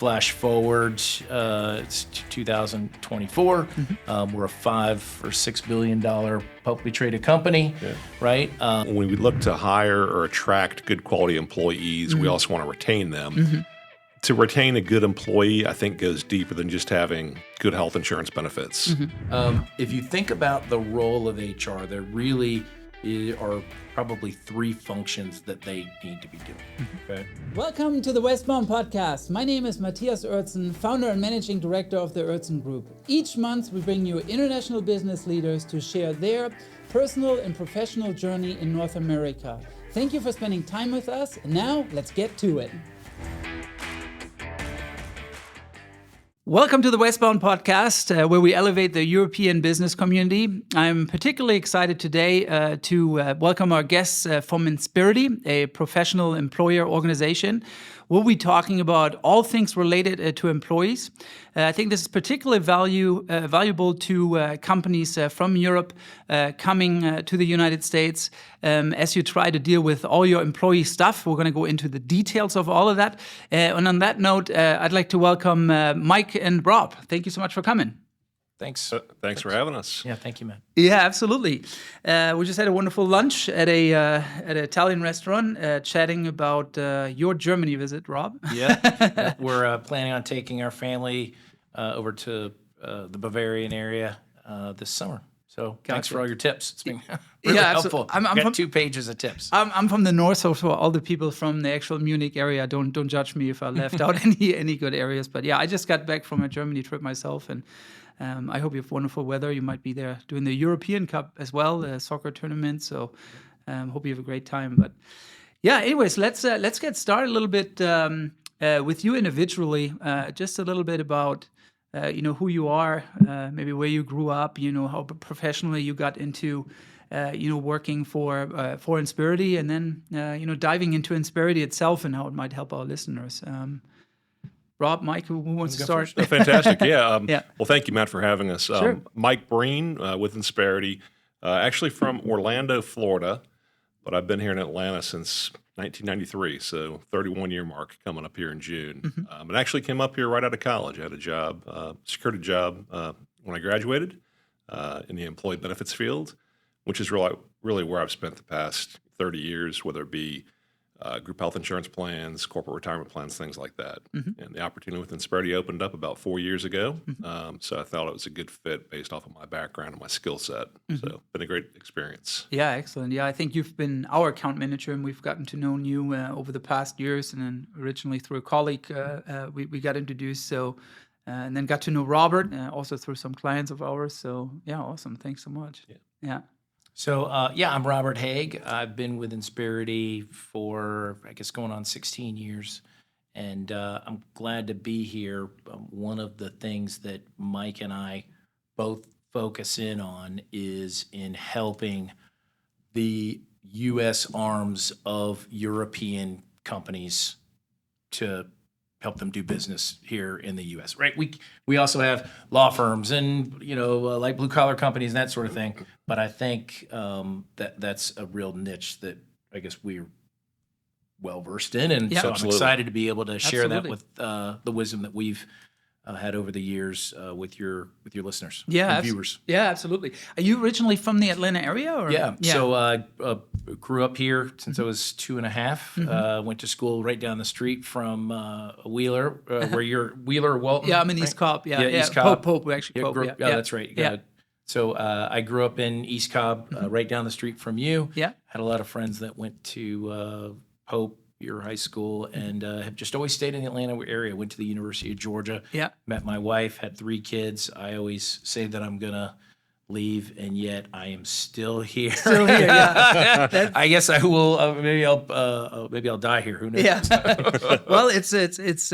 Flash forward, it's 2024. We're a $5 or $6 billion publicly traded company, right? When we look to hire or attract good quality employees, we also want to retain them. To retain a good employee, I think goes deeper than just having good health insurance benefits. If you think about the role of HR, there really are probably three functions that they need to be doing. Okay. Welcome to the Westbound Podcast. My name is Matthias Oertzen, founder and managing director of the Oertzen Group. Each month, we bring you international business leaders to share their personal and professional journey in North America. Thank you for spending time with us. And now, let's get to it. Welcome to the Westbound Podcast, where we elevate the European business community. I'm particularly excited today to welcome our guests from Insperity, a professional employer organization. We'll be talking about all things related to employees. I think this is particularly valuable to companies from Europe coming to the United States as you try to deal with all your employee stuff. We're going to go into the details of all of that. And on that note, I'd like to welcome Mike and Rob. Thank you so much for coming. Thanks. Thanks for having us. Yeah, thank you, man. Yeah, absolutely. We just had a wonderful lunch at an Italian restaurant, chatting about your Germany visit, Rob. Yeah, we're planning on taking our family over to the Bavarian area this summer. So thanks for all your tips. It's been really helpful. I'm got from 2 pages of tips. I'm from the north, so for all the people from the actual Munich area, don't judge me if I left out any good areas. But yeah, I just got back from a Germany trip myself, and I hope you have wonderful weather. You might be there doing the European Cup as well, the soccer tournament. So hope you have a great time. But yeah, anyways, let's get started a little bit with you individually. Just a little bit about who you are, maybe where you grew up. How professionally you got into working for Insperity, and then diving into Insperity itself and how it might help our listeners. Rob, Mike, who wants to start? Fantastic, yeah. Yeah. Well, thank you, Matt, for having us. Sure. Mike Breen with Insperity, actually from Orlando, Florida, but I've been here in Atlanta since 1993, so 31-year mark coming up here in June. And actually came up here right out of college. I had a job, secured a job when I graduated in the employee benefits field, which is really where I've spent the past 30 years, whether it be group health insurance plans, corporate retirement plans, things like that. And the opportunity with Insperity opened up about 4 years ago. So I thought it was a good fit based off of my background and my skill set. So been a great experience. Yeah, excellent. Yeah, I think you've been our account manager, and we've gotten to know you over the past years. And then originally through a colleague, we got introduced. So and then got to know Robert also through some clients of ours. So yeah, awesome. Thanks so much. Yeah. So, I'm Robert Haag. I've been with Insperity for, I guess, going on 16 years, and I'm glad to be here. One of the things that Mike and I both focus in on is in helping the U.S. arms of European companies to help them do business here in the U.S., right? We also have law firms and, like blue-collar companies and that sort of thing. But I think that's a real niche that I guess we're well-versed in. And so I'm excited to be able to share that with the wisdom that we've had over the years with your listeners and viewers. Yeah, absolutely. Are you originally from the Atlanta area? Or? Yeah. So I grew up here since I was 2.5. Went to school right down the street from Wheeler, where you're Wheeler or Walton. Yeah, I'm in East Cobb. Yeah, East Cobb. Pope, actually. Pope. Yeah, that's right. Yeah. So I grew up in East Cobb, right down the street from you. Yeah. Had a lot of friends that went to Pope, your high school, and have just always stayed in the Atlanta area. Went to the University of Georgia. Yeah. Met my wife, had 3 kids. I always say that I'm going to leave, and yet I am still here. Yeah. I guess I will. Maybe I'll die here. Who knows? Yeah. Well, it's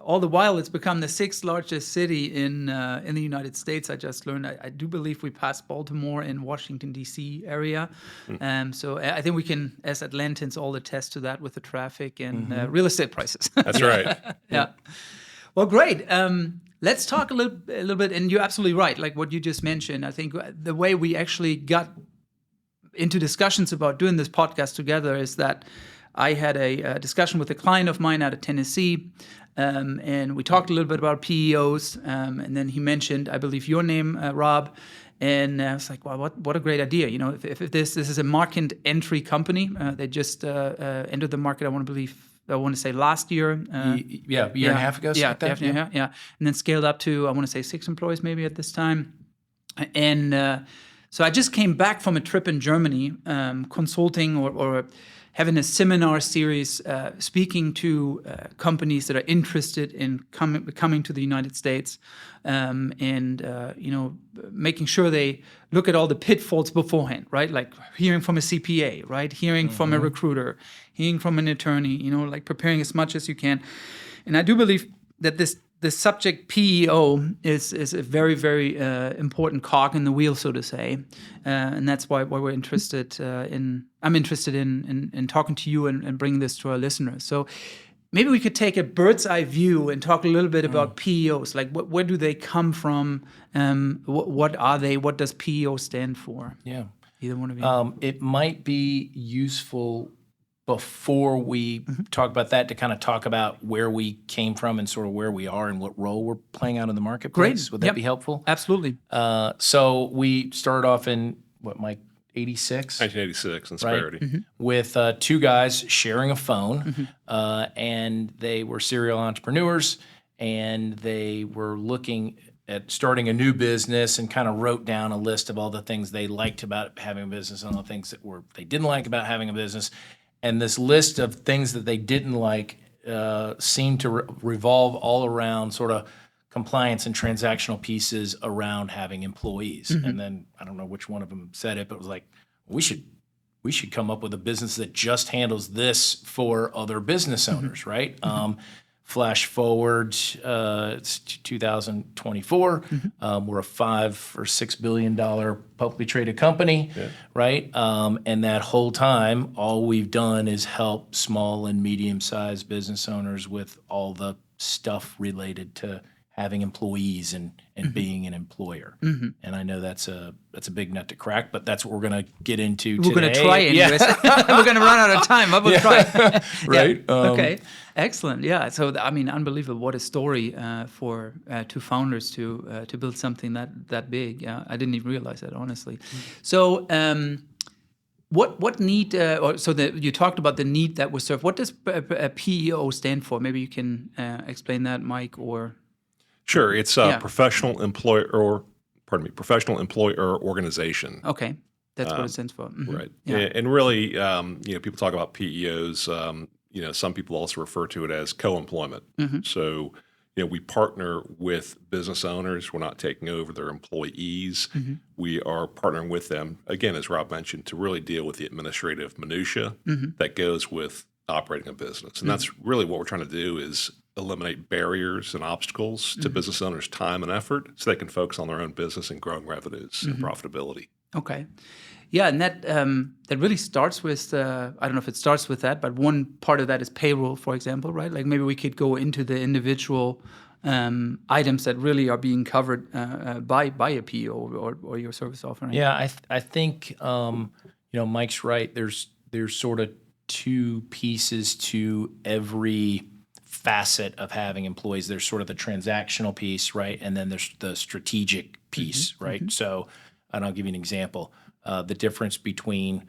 all the while it's become the 6th largest city in the United States. I just learned. I do believe we passed Baltimore and Washington D.C. area. So I think we can, as Atlantans, all attest to that with the traffic and real estate prices. That's right. Yeah. Well, great. Let's talk a little bit, and you're absolutely right, like what you just mentioned. I think the way we actually got into discussions about doing this podcast together is that I had a discussion with a client of mine out of Tennessee, and we talked a little bit about PEOs, and then he mentioned, I believe, your name, Rob. And I was like, well, what a great idea. If this is a market entry company, they just entered the market, I want to say last year. Year and a half ago. Yeah, like that? definitely. Yeah. And then scaled up to, I want to say 6 employees maybe at this time. And so I just came back from a trip in Germany, consulting or having a seminar series, speaking to companies that are interested in coming to the United States, and making sure they look at all the pitfalls beforehand, right? Like hearing from a CPA, right? Hearing from a recruiter, hearing from an attorney, like preparing as much as you can. And I do believe that the subject PEO is a very, very important cog in the wheel, so to say, and that's why we're interested I'm interested in talking to you and bringing this to our listeners. So maybe we could take a bird's eye view and talk a little bit about PEOs. Like, where do they come from? What are they? What does PEO stand for? Yeah. Either one of you. It might be useful before we talk about that to kind of talk about where we came from and sort of where we are and what role we're playing out in the marketplace. Great. Would that be helpful? Absolutely. So we started off in, Mike, 86? 1986, Insperity. With 2 guys sharing a phone, and they were serial entrepreneurs, and they were looking at starting a new business and kind of wrote down a list of all the things they liked about having a business and all the things that they didn't like about having a business. And this list of things that they didn't like seemed to revolve all around sort of compliance and transactional pieces around having employees. And then I don't know which one of them said it, but it was like, we should come up with a business that just handles this for other business owners, right? Flash forward, it's 2024. We're a $5 or $6 billion publicly traded company, right? And that whole time, all we've done is help small and medium-sized business owners with all the stuff related to having employees and being an employer. And I know that's a big nut to crack, but that's what we're going to get into today. We're going to try anyways. We're going to run out of time, but we'll try. Right. Okay. Excellent. Yeah. So, unbelievable. What a story for 2 founders to build something that big. Yeah. I didn't even realize that, honestly. So, what need, you talked about the need that was served. What does a PEO stand for? Maybe you can explain that, Mike, or... Sure, it's a professional employer organization. Okay, that's what it stands for. Right, and really, people talk about PEOs. Some people also refer to it as co-employment. So, we partner with business owners. We're not taking over their employees. We are partnering with them, again, as Rob mentioned, to really deal with the administrative minutia that goes with operating a business. And that's really what we're trying to do is eliminate barriers and obstacles to business owners' time and effort so they can focus on their own business and growing revenues and profitability. Okay. Yeah, and that really starts with, I don't know if it starts with that, but one part of that is payroll, for example, right? Like maybe we could go into the individual items that really are being covered by a PEO or your service offering. Yeah, I think, Mike's right. There's sort of 2 pieces to every facet of having employees. There's sort of the transactional piece, right? And then there's the strategic piece, right? So, and I'll give you an example. The difference between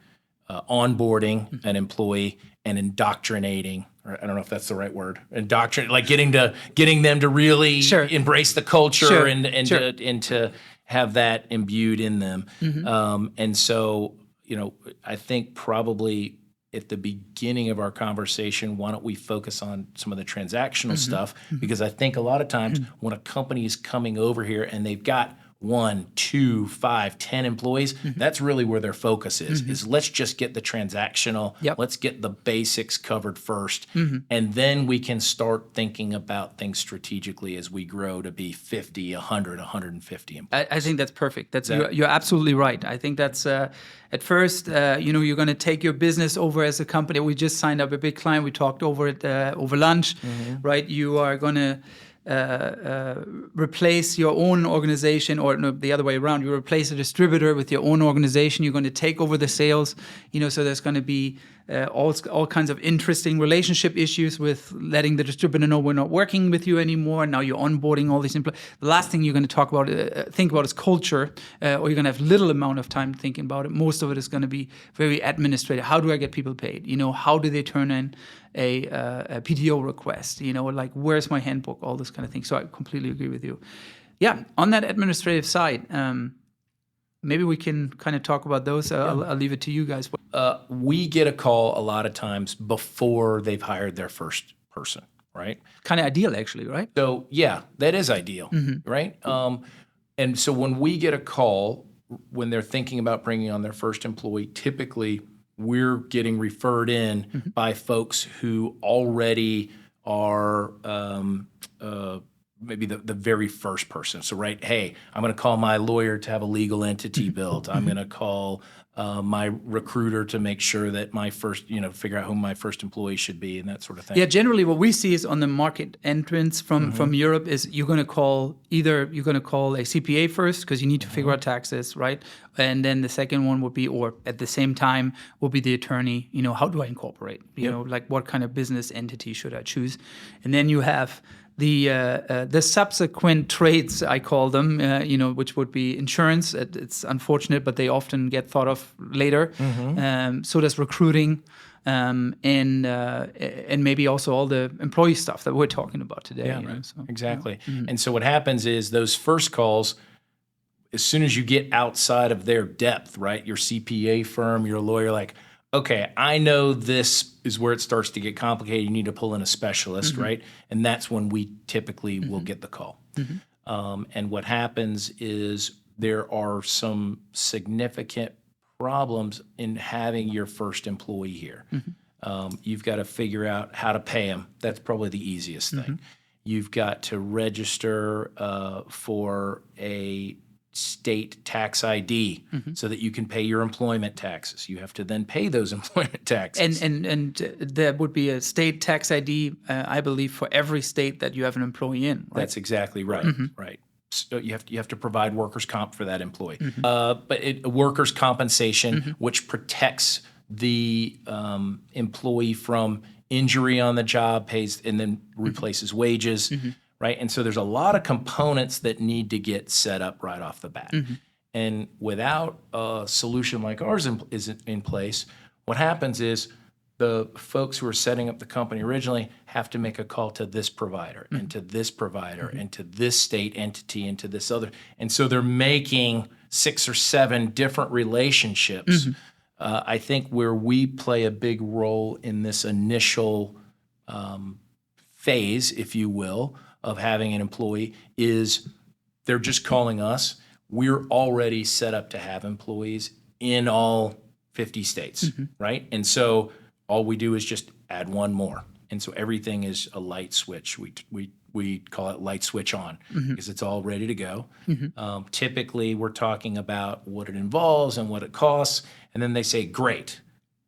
onboarding an employee and indoctrinating, or I don't know if that's the right word, like getting them to really embrace the culture and to have that imbued in them. And so, I think probably at the beginning of our conversation, why don't we focus on some of the transactional stuff? Because I think a lot of times when a company is coming over here and they've got 1, 2, 5, 10 employees, that's really where their focus is let's just get the transactional, let's get the basics covered first, and then we can start thinking about things strategically as we grow to be 50, 100, 150 employees. I think that's perfect. You're absolutely right. I think that's, at first, you're going to take your business over as a company. We just signed up a big client. We talked over it over lunch, right? You are going to replace your own organization, or no, the other way around. You replace a distributor with your own organization. You're going to take over the sales, so there's going to be all kinds of interesting relationship issues with letting the distributor know we're not working with you anymore. Now you're onboarding all these employees. The last thing you're going to think about is culture, or you're going to have little amount of time thinking about it. Most of it is going to be very administrative. How do I get people paid? How do they turn in a PTO request? Like, where's my handbook? All this kind of thing. So I completely agree with you. Yeah, on that administrative side, maybe we can kind of talk about those. I'll leave it to you guys. We get a call a lot of times before they've hired their first person, right? Kind of ideal, actually, right? So, yeah, that is ideal, right? And so when we get a call, when they're thinking about bringing on their first employee, typically we're getting referred in by folks who already are maybe the very first person. So, right, hey, I'm going to call my lawyer to have a legal entity built. I'm going to call my recruiter to make sure that my first, figure out who my first employee should be and that sort of thing. Yeah, generally what we see is on the market entrance from Europe is you're going to call a CPA first because you need to figure out taxes, right? And then the second one would be, or at the same time, will be the attorney. How do I incorporate? Like what kind of business entity should I choose? And then you have the subsequent trades, I call them, which would be insurance. It's unfortunate, but they often get thought of later. So does recruiting, and maybe also all the employee stuff that we're talking about today. Yeah, right. Exactly. And so what happens is those first calls, as soon as you get outside of their depth, right? Your CPA firm, your lawyer, like, okay, I know this is where it starts to get complicated. You need to pull in a specialist, right? And that's when we typically will get the call. And what happens is there are some significant problems in having your first employee here. You've got to figure out how to pay them. That's probably the easiest thing. You've got to register for a state tax ID so that you can pay your employment taxes. You have to then pay those employment taxes. And there would be a state tax ID, I believe, for every state that you have an employee in. Right? That's exactly right. Right. So you have to provide workers' comp for that employee. But workers' compensation, which protects the employee from injury on the job, pays and then replaces wages. Right. And so there's a lot of components that need to get set up right off the bat. And without a solution like ours is in place, what happens is the folks who are setting up the company originally have to make a call to this provider and to this provider and to this state entity and to this other. And so they're making 6 or 7 different relationships. I think where we play a big role in this initial phase, if you will, of having an employee is they're just calling us. We're already set up to have employees in all 50 states, right? And so all we do is just add one more. And so everything is a light switch. We call it light switch on because it's all ready to go. Typically, we're talking about what it involves and what it costs. And then they say, great,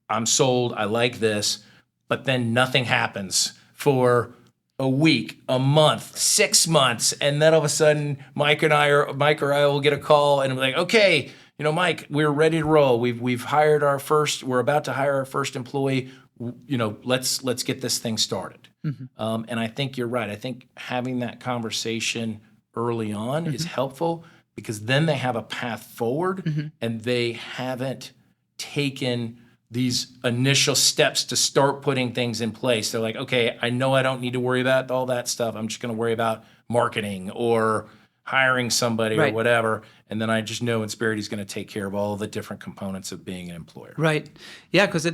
I'm sold. I like this. But then nothing happens for a week, a month, 6 months, and then all of a sudden, Mike or I will get a call, and we're like, okay, Mike, we're ready to roll. We've hired our first. We're about to hire our first employee. Let's get this thing started. And I think you're right. I think having that conversation early on is helpful because then they have a path forward, and they haven't taken these initial steps to start putting things in place. They're like, okay, I know I don't need to worry about all that stuff. I'm just going to worry about marketing or hiring somebody or whatever. And then I just know Insperity is going to take care of all the different components of being an employer. Right. Yeah, because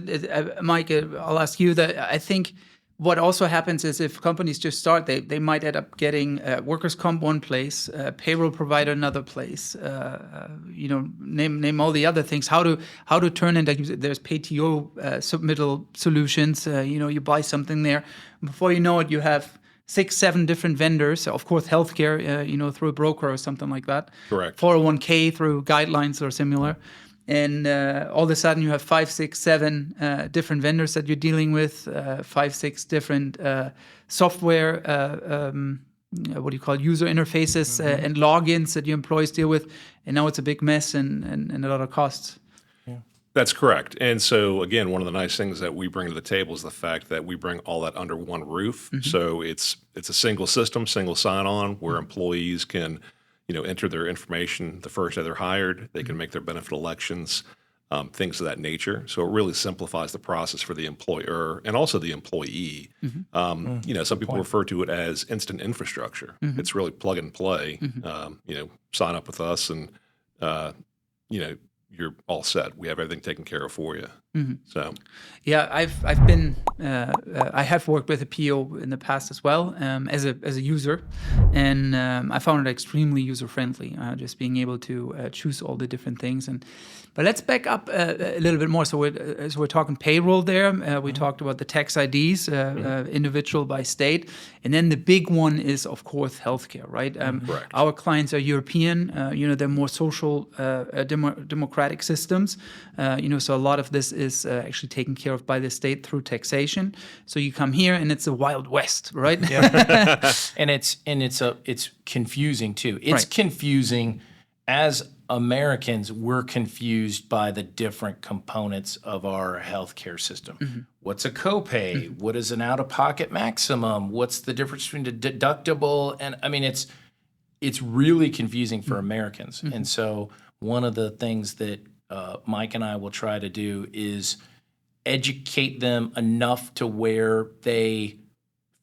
Mike, I'll ask you that. I think what also happens is if companies just start, they might end up getting workers' comp one place, payroll provider another place, name all the other things. How to turn in, like there's PTO submittal solutions. You buy something there. Before you know it, you have 6, 7 different vendors. Of course, healthcare, through a broker or something like that. Correct. 401k through guidelines or similar. And all of a sudden, you have 5, 6, 7 different vendors that you're dealing with, 5, 6 different software, user interfaces and logins that your employees deal with. And now it's a big mess and a lot of costs. That's correct. And so, again, one of the nice things that we bring to the table is the fact that we bring all that under one roof. So it's a single system, single sign-on, where employees can, enter their information the first day they're hired. They can make their benefit elections, things of that nature. So it really simplifies the process for the employer and also the employee. Some people refer to it as instant infrastructure. It's really plug and play. Sign up with us and, you're all set. We have everything taken care of for you. So, yeah, I have worked with a PEO in the past as well, as a user, and I found it extremely user friendly. Just being able to choose all the different things. But let's back up a little bit more. So we're talking payroll there. We talked about the tax IDs, individual by state, and then the big one is of course healthcare, right? Correct. Our clients are European. They're more social, democratic systems. So a lot of this is actually taken care of by the state through taxation. So you come here and it's a Wild West, right? And it's confusing too. It's Right. confusing. As Americans, we're confused by the different components of our healthcare system. What's a copay? What is an out-of-pocket maximum? What's the difference between a deductible? And I mean, it's really confusing for Americans. And so one of the things that Mike and I will try to do is educate them enough to where they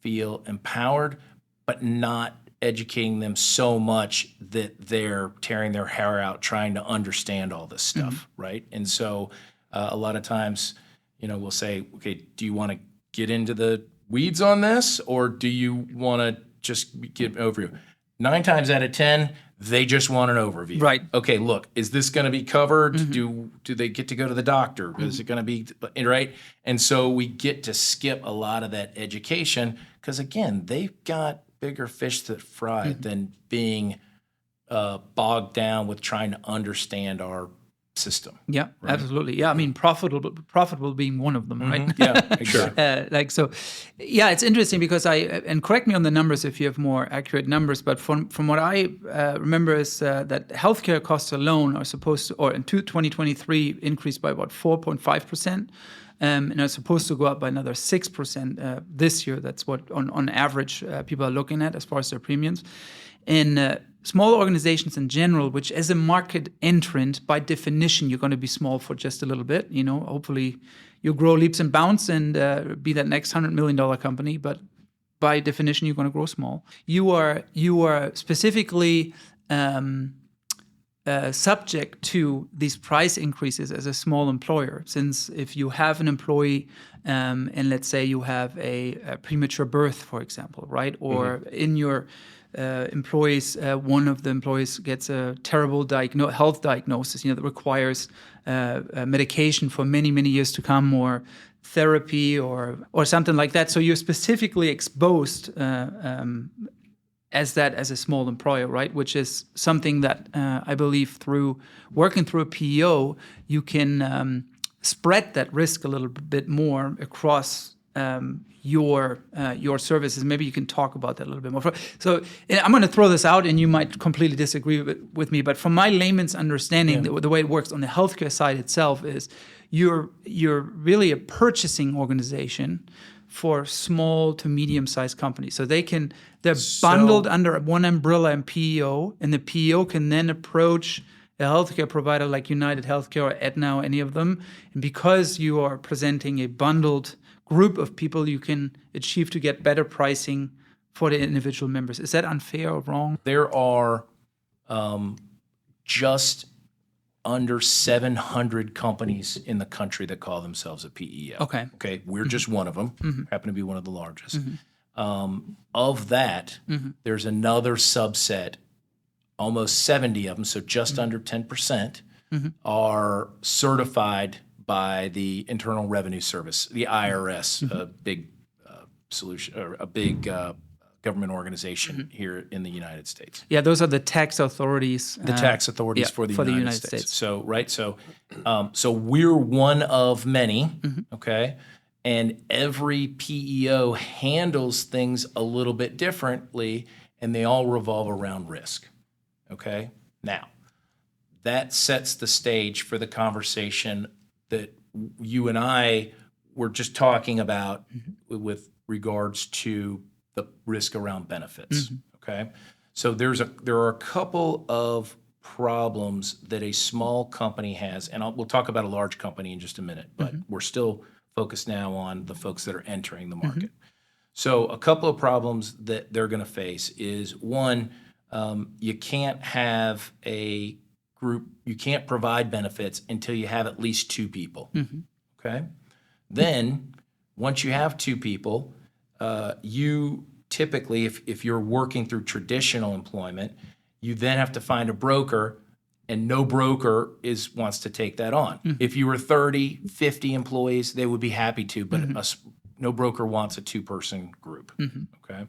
feel empowered, but not educating them so much that they're tearing their hair out trying to understand all this stuff, right? And so a lot of times, we'll say, okay, do you want to get into the weeds on this, or do you want to just get an overview? 9 times out of 10, they just want an overview. Right. Okay, look, is this going to be covered? Do they get to go to the doctor? Is it going to be, right? And so we get to skip a lot of that education because, again, they've got bigger fish to fry than being bogged down with trying to understand our system. Yeah, absolutely. Yeah, I mean, profitable being one of them, right? Yeah, exactly. It's interesting because and correct me on the numbers if you have more accurate numbers, but from what I remember is that healthcare costs alone are supposed to, or in 2023, increased by about 4.5%. And are supposed to go up by another 6% this year. That's what, on average, people are looking at as far as their premiums. And small organizations in general, which as a market entrant, by definition, you're going to be small for just a little bit. Hopefully you'll grow leaps and bounds and be that next $100 million company. But by definition, you're going to grow small. You are specifically subject to these price increases as a small employer, since if you have an employee and let's say you have a premature birth, for example, right? Or in your employees, one of the employees gets a terrible health diagnosis, that requires medication for many, many years to come, or therapy or something like that. So you're specifically exposed as a small employer, right? Which is something that I believe through working through a PEO, you can spread that risk a little bit more across your services. Maybe you can talk about that a little bit more. So I'm going to throw this out, and you might completely disagree with me, but from my layman's understanding, the way it works on the healthcare side itself is you're really a purchasing organization for small to medium-sized companies. So they're bundled under one umbrella in PEO, and the PEO can then approach a healthcare provider like United Healthcare or Aetna or any of them. And because you are presenting a bundled group of people, you can achieve to get better pricing for the individual members. Is that unfair or wrong? There are just under 700 companies in the country that call themselves a PEO. Okay, we're just one of them, happen to be one of the largest. Of that, there's another subset, almost 70 of them, so just under 10%, are certified by the Internal Revenue Service, the IRS, a big solution, or a big government organization here in the United States. Yeah, those are the tax authorities. The tax authorities for the United States. So, right, so we're one of many, okay? And every PEO handles things a little bit differently, and they all revolve around risk, okay? Now, that sets the stage for the conversation that you and I were just talking about with regards to the risk around benefits. Okay, so there are a couple of problems that a small company has, and we'll talk about a large company in just a minute, but we're still focused now on the folks that are entering the market. So a couple of problems that they're going to face is, one, you can't have a group, you can't provide benefits until you have at least 2 people. Okay? Then, once you have 2 people, you typically, if you're working through traditional employment, you then have to find a broker, and no broker wants to take that on. If you were 30, 50 employees, they would be happy to, but no broker wants a 2-person group. Okay?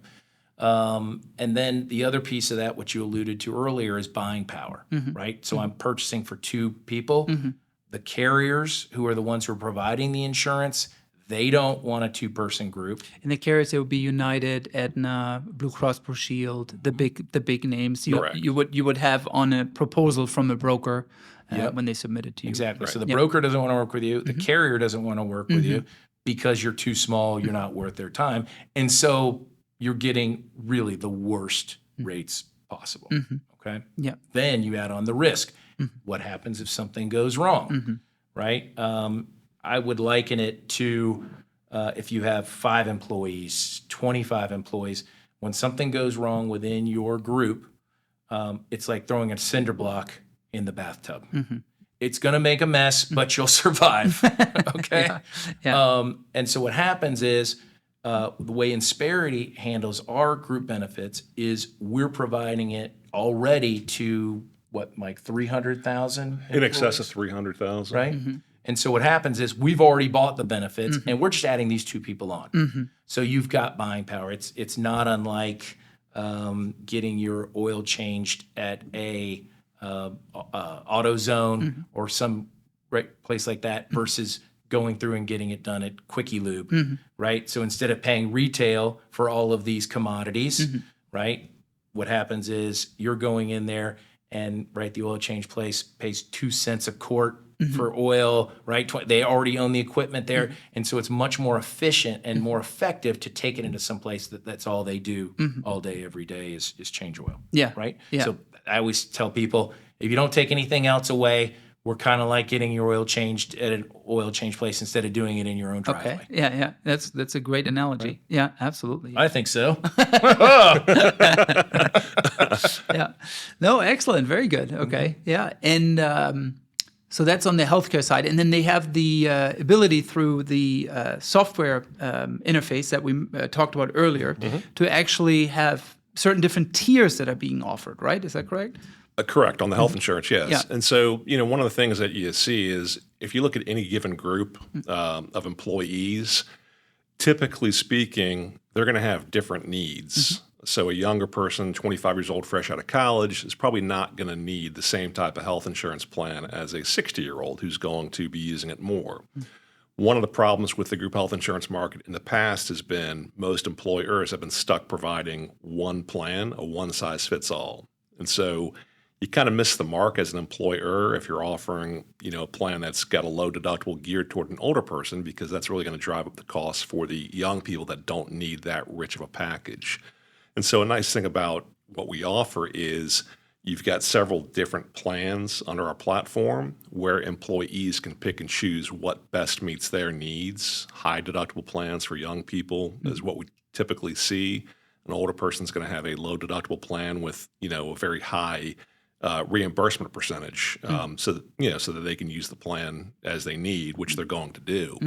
And then the other piece of that, which you alluded to earlier, is buying power, right? So I'm purchasing for 2 people. The carriers, who are the ones who are providing the insurance, they don't want a 2-person group. And the carriers, it would be United, Aetna, Blue Cross Blue Shield, the big names. Correct. You would have on a proposal from a broker when they submit it to you. Exactly. Right. So the broker doesn't want to work with you. The carrier doesn't want to work with you because you're too small, you're not worth their time. And so you're getting really the worst rates possible. Okay? Yeah. Then you add on the risk. What happens if something goes wrong? Right? I would liken it to if you have 5 employees, 25 employees, when something goes wrong within your group, it's like throwing a cinder block in the bathtub. It's going to make a mess, but you'll survive. Okay? And so what happens is the way Insperity handles our group benefits is we're providing it already to, what, Mike, 300,000? In excess of 300,000. Right? And so what happens is we've already bought the benefits, and we're just adding these 2 people on. So you've got buying power. It's not unlike getting your oil changed at a AutoZone or some place like that versus going through and getting it done at Quickie Lube, right? So instead of paying retail for all of these commodities, right, what happens is you're going in there and, right, the oil change place pays 2 cents a quart for oil, right? They already own the equipment there. And so it's much more efficient and more effective to take it into some place that's all they do all day, every day is change oil. Yeah. Right? Yeah. So I always tell people, if you don't take anything else away, we're kind of like getting your oil changed at an oil change place instead of doing it in your own driveway. Okay. Yeah. That's a great analogy. Right. Yeah, absolutely. I think so. Yeah. No, excellent. Very good. Okay. Yeah. And so that's on the healthcare side. And then they have the ability through the software interface that we talked about earlier to actually have certain different tiers that are being offered, right? Is that correct? Correct, on the health insurance, yes. Yeah. And so, one of the things that you see is if you look at any given group of employees, typically speaking, they're going to have different needs. So a younger person, 25 years old, fresh out of college, is probably not going to need the same type of health insurance plan as a 60-year-old who's going to be using it more. One of the problems with the group health insurance market in the past has been most employers have been stuck providing one plan, a one-size-fits-all. And so you kind of miss the mark as an employer if you're offering, a plan that's got a low deductible geared toward an older person, because that's really going to drive up the cost for the young people that don't need that rich of a package. And so a nice thing about what we offer is you've got several different plans under our platform where employees can pick and choose what best meets their needs. High deductible plans for young people is what we typically see. An older person's going to have a low deductible plan with, a very high reimbursement percentage, so that they can use the plan as they need, which they're going to do.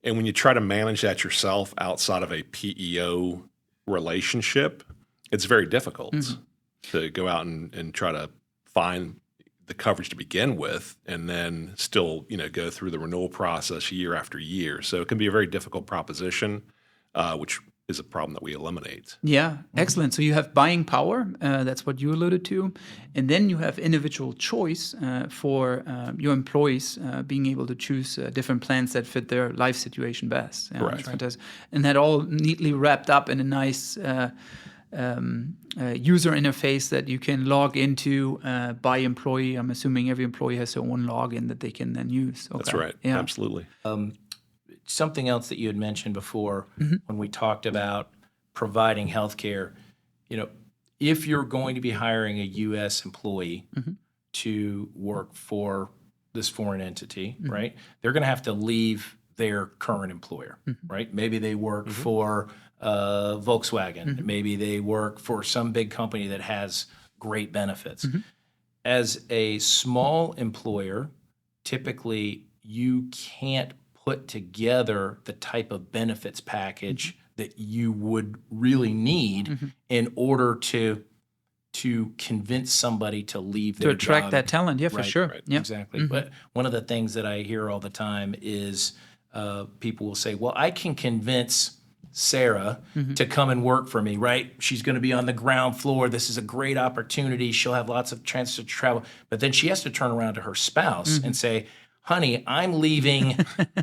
And when you try to manage that yourself outside of a PEO relationship, it's very difficult to go out and try to find the coverage to begin with, and then still, go through the renewal process year after year. So it can be a very difficult proposition, which is a problem that we eliminate. Yeah, excellent. So you have buying power, that's what you alluded to. And then you have individual choice for your employees being able to choose different plans that fit their life situation best. Correct. Fantastic. And that all neatly wrapped up in a nice user interface that you can log into by employee. I'm assuming every employee has their own login that they can then use. Okay. That's right. Yeah. Absolutely. Something else that you had mentioned before when we talked about providing healthcare, if you're going to be hiring a U.S. employee to work for this foreign entity, right, they're going to have to leave their current employer, right? Maybe they work for Volkswagen. Maybe they work for some big company that has great benefits. As a small employer, typically you can't put together the type of benefits package that you would really need in order to convince somebody to leave their job. To attract that talent, yeah, for sure. Right, Yeah. exactly. But one of the things that I hear all the time is people will say, well, I can convince Sarah to come and work for me, right? She's going to be on the ground floor. This is a great opportunity. She'll have lots of chances to travel. But then she has to turn around to her spouse and say, honey, I'm leaving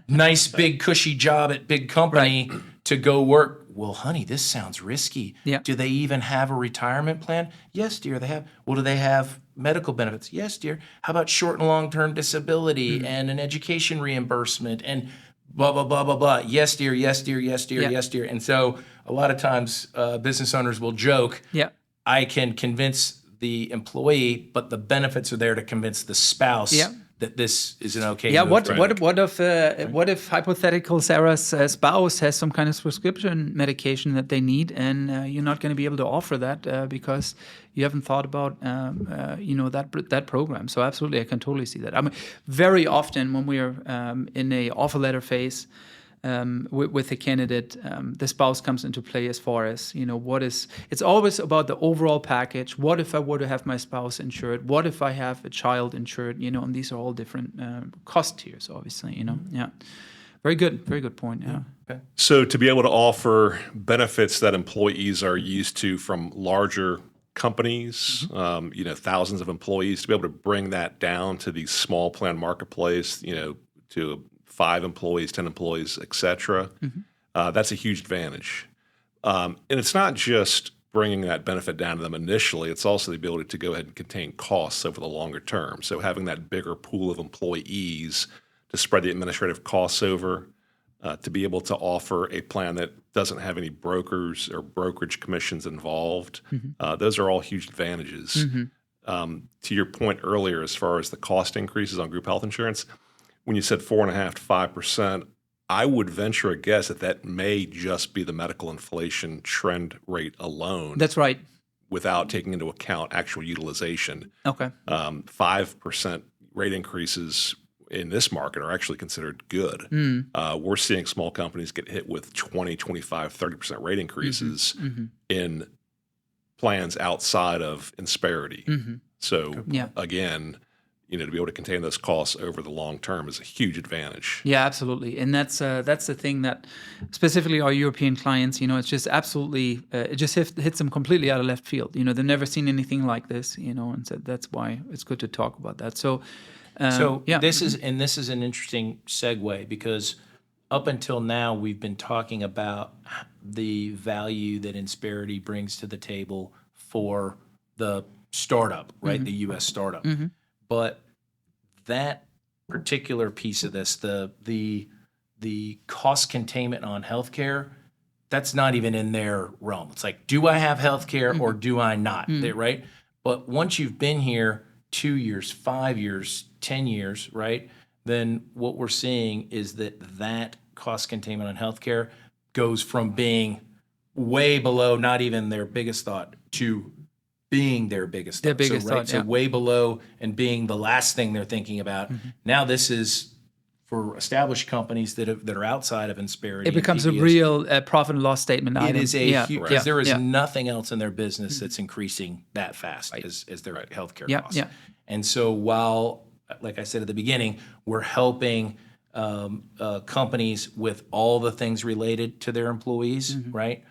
nice, big, cushy job at big company to go work. Well, honey, this sounds risky. Yeah. Do they even have a retirement plan? Yes, dear, they have. Well, do they have medical benefits? Yes, dear. How about short and long-term disability and an education reimbursement and blah, blah, blah, blah, blah. Yes, dear, yes, dear, yes, dear, yes, dear. And so a lot of times business owners will joke, I can convince the employee, but the benefits are there to convince the spouse that this is an okay move. What if hypothetical Sarah's spouse has some kind of prescription medication that they need, and you're not going to be able to offer that because you haven't thought about that program? So absolutely, I can totally see that. I mean, very often when we are in a offer letter phase with the candidate, the spouse comes into play as far as, it's always about the overall package. What if I were to have my spouse insured? What if I have a child insured? And these are all different cost tiers, obviously, Yeah. Very good point, yeah. Okay. So to be able to offer benefits that employees are used to from larger companies, thousands of employees, to be able to bring that down to the small plan marketplace, to 5 employees, 10 employees, et cetera, that's a huge advantage. And it's not just bringing that benefit down to them initially, it's also the ability to go ahead and contain costs over the longer term. So having that bigger pool of employees to spread the administrative costs over, to be able to offer a plan that doesn't have any brokers or brokerage commissions involved, those are all huge advantages. To your point earlier, as far as the cost increases on group health insurance, when you said 4.5% to 5%, I would venture a guess that may just be the medical inflation trend rate alone. That's right. Without taking into account actual utilization. Okay. 5% rate increases in this market are actually considered good. We're seeing small companies get hit with 20, 25, 30% rate increases in plans outside of Insperity. So again, to be able to contain those costs over the long term is a huge advantage. Yeah, absolutely. And that's the thing that specifically our European clients, it's just absolutely, it just hits them completely out of left field. They've never seen anything like this, and so that's why it's good to talk about that. So this is an interesting segue, because up until now we've been talking about the value that Insperity brings to the table for the startup, right? The U.S. startup. But that particular piece of this, the cost containment on healthcare, that's not even in their realm. It's like, do I have healthcare or do I not? Right? But once you've been here 2 years, 5 years, 10 years, right? Then what we're seeing is that cost containment on healthcare goes from being way below, not even their biggest thought, to being their biggest thought. So way below and being the last thing they're thinking about. Now this is for established companies that are outside of Insperity. It becomes a real profit and loss statement item. It is huge, because there is nothing else in their business that's increasing that fast as their healthcare costs. And so while, like I said at the beginning, we're helping companies with all the things related to their employees, right?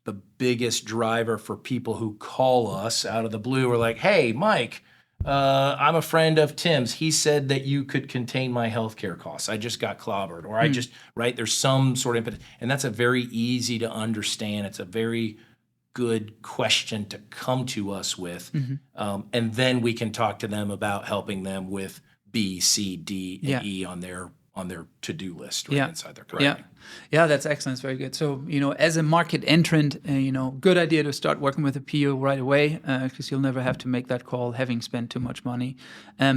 The biggest driver for people who call us out of the blue are like, hey, Mike, I'm a friend of Tim's. He said that you could contain my healthcare costs. I just got clobbered, or there's some sort of impetus. And that's a very easy to understand. It's a very good question to come to us with, and then we can talk to them about helping them with B, C, D, and E on their to-do list inside their company. Yeah, that's excellent. It's very good. So, as a market entrant, good idea to start working with a PEO right away, because you'll never have to make that call having spent too much money.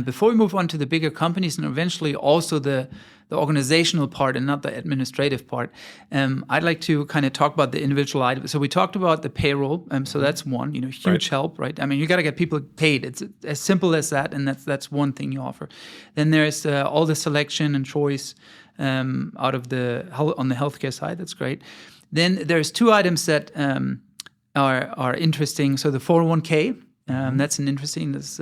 Before we move on to the bigger companies and eventually also the organizational part and not the administrative part, I'd like to kind of talk about the individual items. So we talked about the payroll. So that's one, huge help, right? I mean, you got to get people paid. It's as simple as that, and that's one thing you offer. Then there's all the selection and choice out of on the healthcare side. That's great. Then there's two items that are interesting. So the 401k, that's an interesting. This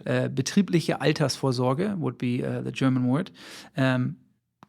betriebliche Altersvorsorge would be the German word. Can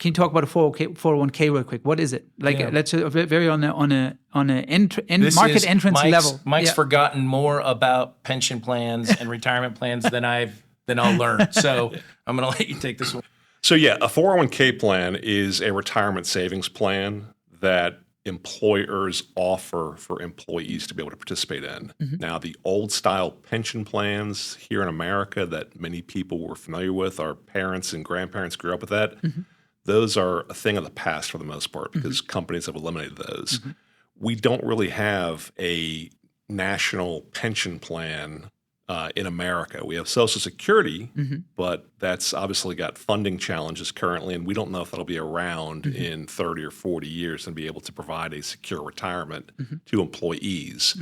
you talk about a 401k real quick? What is it? Let's very on a market entrance level. Mike's forgotten more about pension plans and retirement plans than I'll learn. So I'm going to let you take this one. So a 401k plan is a retirement savings plan that employers offer for employees to be able to participate in. Now, the old style pension plans here in America that many people were familiar with, our parents and grandparents grew up with that, those are a thing of the past for the most part because companies have eliminated those. We don't really have a national pension plan in America. We have Social Security, but that's obviously got funding challenges currently, and we don't know if that'll be around in 30 or 40 years and be able to provide a secure retirement to employees.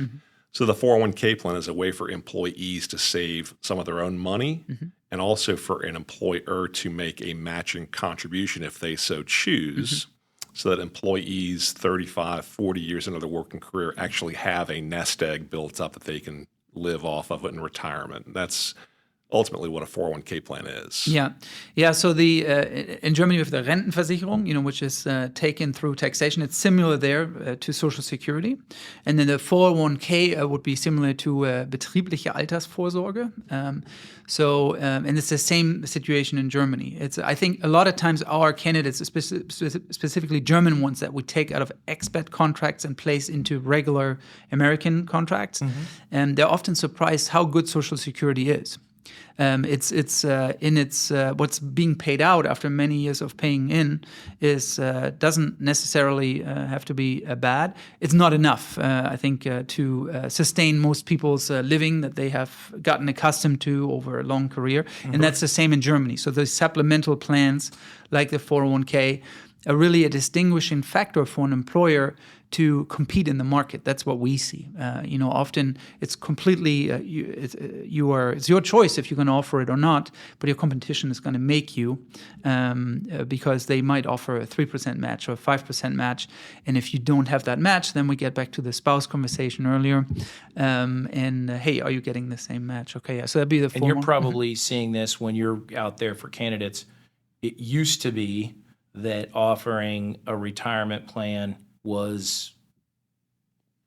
So the 401k plan is a way for employees to save some of their own money and also for an employer to make a matching contribution if they so choose. So that employees 35, 40 years into their working career actually have a nest egg built up that they can live off of it in retirement. That's ultimately what a 401k plan is. Yeah. So in Germany we have the Rentenversicherung, which is taken through taxation. It's similar there to Social Security, and then the 401k would be similar to betriebliche Altersvorsorge. And it's the same situation in Germany. I think a lot of times our candidates, specifically German ones, that we take out of expat contracts and place into regular American contracts, and they're often surprised how good Social Security is. What's being paid out after many years of paying in doesn't necessarily have to be bad. It's not enough, I think, to sustain most people's living that they have gotten accustomed to over a long career, and that's the same in Germany. So the supplemental plans like the 401k are really a distinguishing factor for an employer to compete in the market. That's what we see. Often it's completely it's your choice if you're going to offer it or not. But your competition is going to make you because they might offer a 3% match or a 5% match. And if you don't have that match, then we get back to the spouse conversation earlier. Hey, are you getting the same match? Okay, yeah. So that'd be the. And you're probably seeing this when you're out there for candidates. It used to be that offering a retirement plan was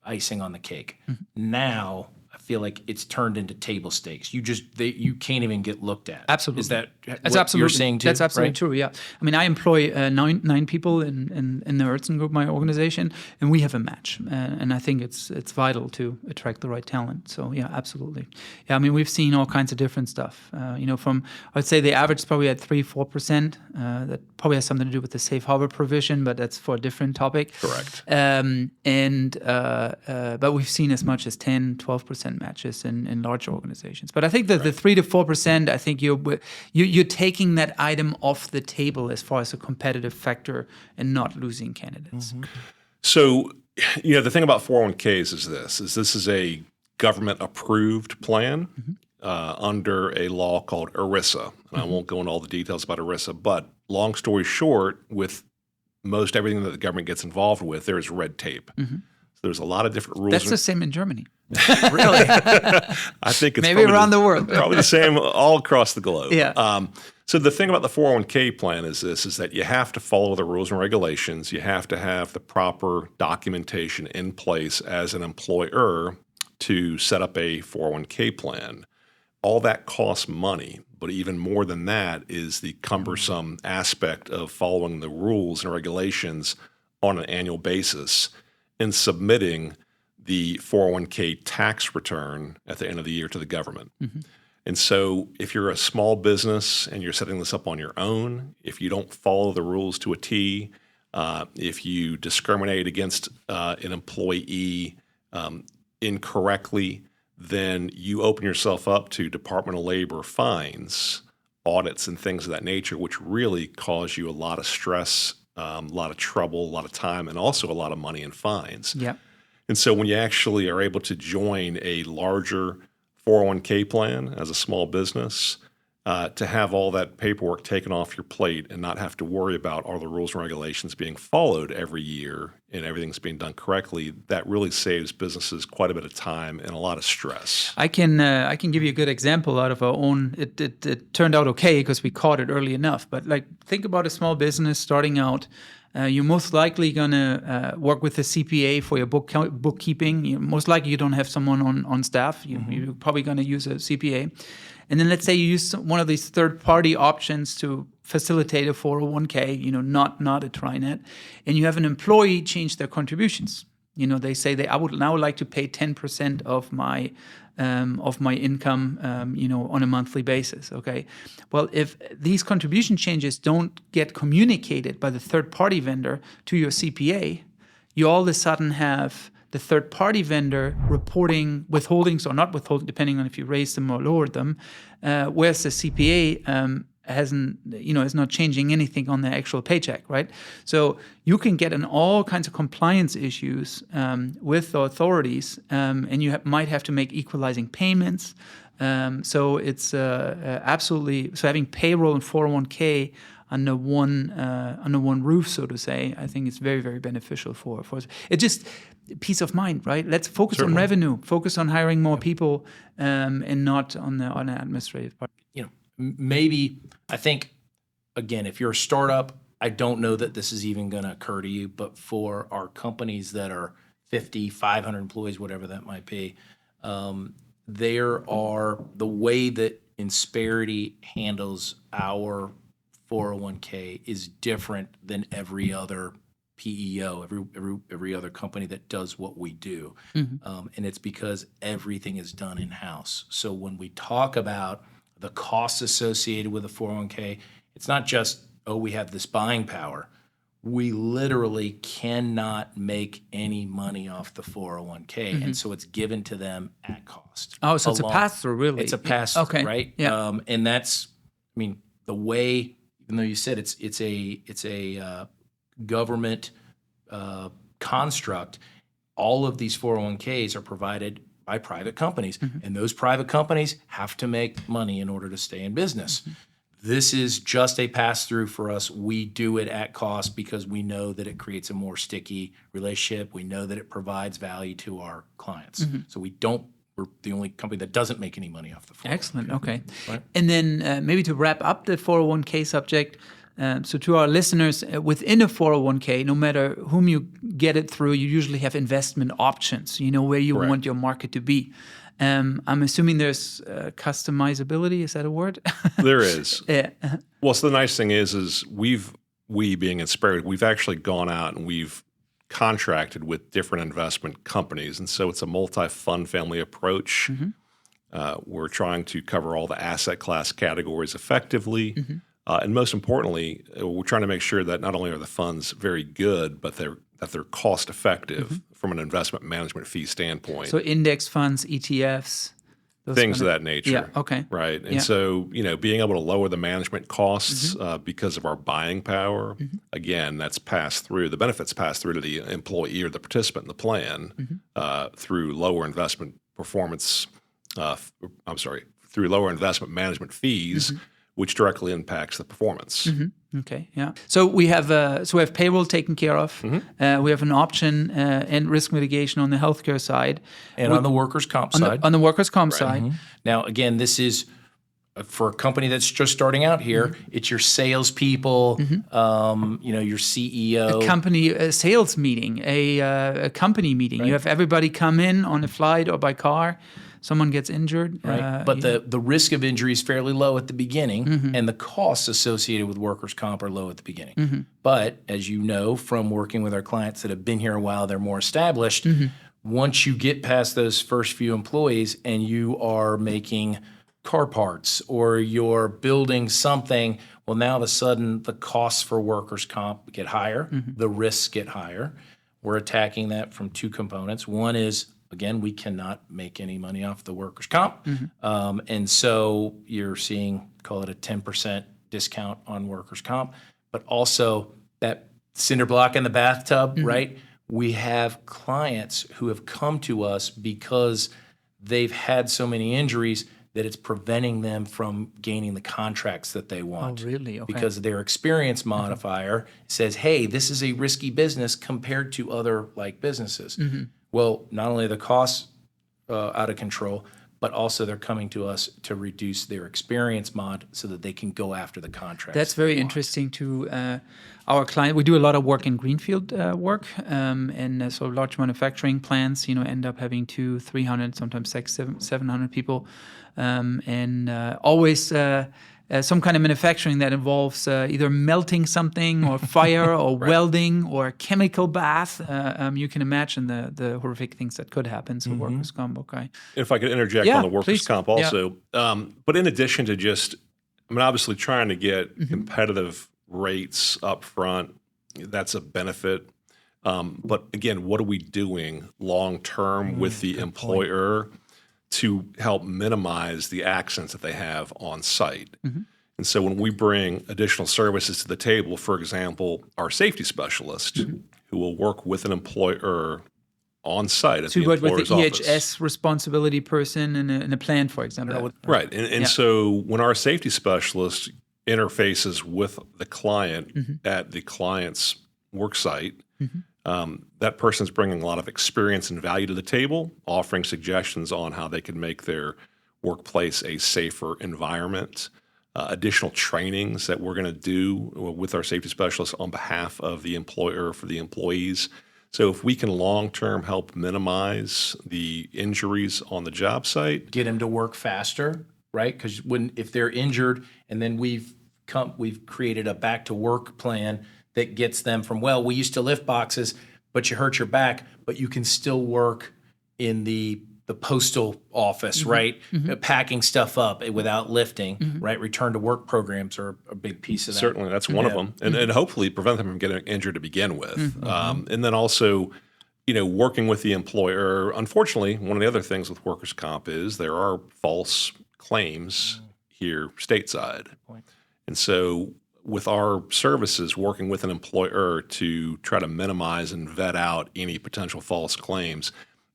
icing on the cake. Now, I feel like it's turned into table stakes. You can't even get looked at. Absolutely. Is that That's what absolutely, you're saying too? That's absolutely right? true, yeah. I mean, I employ nine people in the Oertzen group, my organization, and we have a match. And I think it's vital to attract the right talent. So, yeah, absolutely. Yeah, I mean, we've seen all kinds of different stuff. I'd say the average is probably at 3-4%. That probably has something to do with the safe harbor provision, but that's for a different topic. Correct. But we've seen as much as 10-12% matches in large organizations. But I think that the 3 to 4%, I think you're taking that item off the table as far as a competitive factor and not losing candidates. So, the thing about 401ks is this is a government-approved plan under a law called ERISA. And I won't go into all the details about ERISA, but long story short, with most everything that the government gets involved with, there is red tape. So there's a lot of different rules. That's the same in Germany. Really? I think it's maybe around the world. Probably the same all across the globe. Yeah. So the thing about the 401k plan is that you have to follow the rules and regulations. You have to have the proper documentation in place as an employer to set up a 401k plan. All that costs money, but even more than that is the cumbersome aspect of following the rules and regulations on an annual basis and submitting the 401k tax return at the end of the year to the government. And so if you're a small business and you're setting this up on your own, if you don't follow the rules to a T, if you discriminate against an employee incorrectly, then you open yourself up to Department of Labor fines, audits, and things of that nature, which really cause you a lot of stress, a lot of trouble, a lot of time, and also a lot of money in fines. Yeah. And so when you actually are able to join a larger 401k plan as a small business, to have all that paperwork taken off your plate and not have to worry about all the rules and regulations being followed every year and everything's being done correctly, that really saves businesses quite a bit of time and a lot of stress. I can give you a good example out of our own. It turned out okay because we caught it early enough. But like, think about a small business starting out. You're most likely going to work with a CPA for your bookkeeping. Most likely you don't have someone on staff. You're probably going to use a CPA. And then let's say you use one of these third-party options to facilitate a 401k, not a TriNet, and you have an employee change their contributions. They say I would now like to pay 10% of my income, on a monthly basis. Okay. Well, if these contribution changes don't get communicated by the third-party vendor to your CPA, you all of a sudden have the third-party vendor reporting withholdings or not withholding, depending on if you raised them or lowered them, whereas the CPA is not changing anything on the actual paycheck, right? So you can get in all kinds of compliance issues with the authorities, and you might have to make equalizing payments. So it's absolutely, so having payroll and 401k under one roof, so to say, I think it's very, very beneficial for us. It just peace of mind, right? Let's focus on revenue, focus on hiring more people, and not on the administrative part. Maybe, I think, again, if you're a startup, I don't know that this is even going to occur to you, but for our companies that are 50, 500 employees, whatever that might be, there are the way that Insperity handles our 401k is different than every other PEO, every other company that does what we do. And it's because everything is done in-house. So when we talk about the costs associated with a 401k, it's not just, we have this buying power. We literally cannot make any money off the 401k, and so it's given to them at cost. Oh, so it's a pass-through, really? It's a pass-through, okay. Right? Yeah. And that's, the way, even though you said it's a government construct, all of these 401ks are provided by private companies, and those private companies have to make money in order to stay in business. This is just a pass-through for us. We do it at cost because we know that it creates a more sticky relationship. We know that it provides value to our clients. So we're the only company that doesn't make any money off the 401k. Excellent. Okay. Right. And then maybe to wrap up the 401k subject, so to our listeners, within a 401k, no matter whom you get it through, you usually have investment options, where you want your market to be. I'm assuming there's customizability. Is that a word? There is. Yeah. Well, so the nice thing is we being Insperity, we've actually gone out and we've contracted with different investment companies. And so it's a multi-fund family approach. We're trying to cover all the asset class categories effectively. And most importantly, we're trying to make sure that not only are the funds very good, but they're cost effective from an investment management fee standpoint. So index funds, ETFs, things of that nature. Yeah. Okay. Right. And so, being able to lower the management costs because of our buying power, again, that's passed through. The benefits pass through to the employee or the participant in the plan through lower investment performance. Through lower investment management fees, which directly impacts the performance. Okay, yeah. So we have payroll taken care of. We have an option and risk mitigation on the healthcare side, and on the workers' comp side. On the workers' comp side. Now, again, this is for a company that's just starting out here. It's your salespeople, your CEO, A sales meeting, a company meeting. Right. You have everybody come in on a flight or by car. Someone gets injured. Right. But the risk of injury is fairly low at the beginning, and the costs associated with workers' comp are low at the beginning. But as you know from working with our clients that have been here a while, they're more established. once you get past those first few employees and you are making car parts or you're building something, well, now all of a sudden the costs for workers' comp get higher, the risks get higher. We're attacking that from two components. One is, again, we cannot make any money off the workers' comp. And so you're seeing, call it a 10% discount on workers' comp, but also that cinder block in the bathtub, right? We have clients who have come to us because they've had so many injuries that it's preventing them from gaining the contracts that they want. Oh, really? Okay. Because their experience modifier says, hey, this is a risky business compared to other like businesses. Well, not only are the costs out of control, but also they're coming to us to reduce their experience mod so that they can go after the contracts. That's very interesting to our client. We do a lot of work in greenfield work, and so large manufacturing plants, end up having 200, 300, sometimes 600, 700 people, and always some kind of manufacturing that involves either melting something or fire or welding or chemical bath. You can imagine the horrific things that could happen. So workers' comp, okay. If I could interject Yeah, on the workers' please. comp also, but in addition to just, obviously trying to get competitive rates up front, that's a benefit. But again, what are we doing long term with the employer to help minimize the accidents that they have on site? And so when we bring additional services to the table, for example, our safety specialist who will work with an employer on site at So the you work with employer's the office. EHS responsibility person in a plant, for example. Right. And so when our safety specialist interfaces with the client at the client's work site, that person's bringing a lot of experience and value to the table, offering suggestions on how they can make their workplace a safer environment, additional trainings that we're going to do with our safety specialists on behalf of the employer for the employees. So if we can long-term help minimize the injuries on the job site, Get them to work faster, right? Because if they're injured, and then we've created a back to work plan that gets them from, well, we used to lift boxes, but you hurt your back, but you can still work in the postal office, right? Packing stuff up without lifting, right? Return to work programs are a big piece of that. certainly that's one of them, and hopefully prevent them from getting injured to begin with. And then also, working with the employer. Unfortunately, one of the other things with workers' comp is there are false claims here stateside. And so with our services, working with an employer to try to minimize and vet out any potential false claims,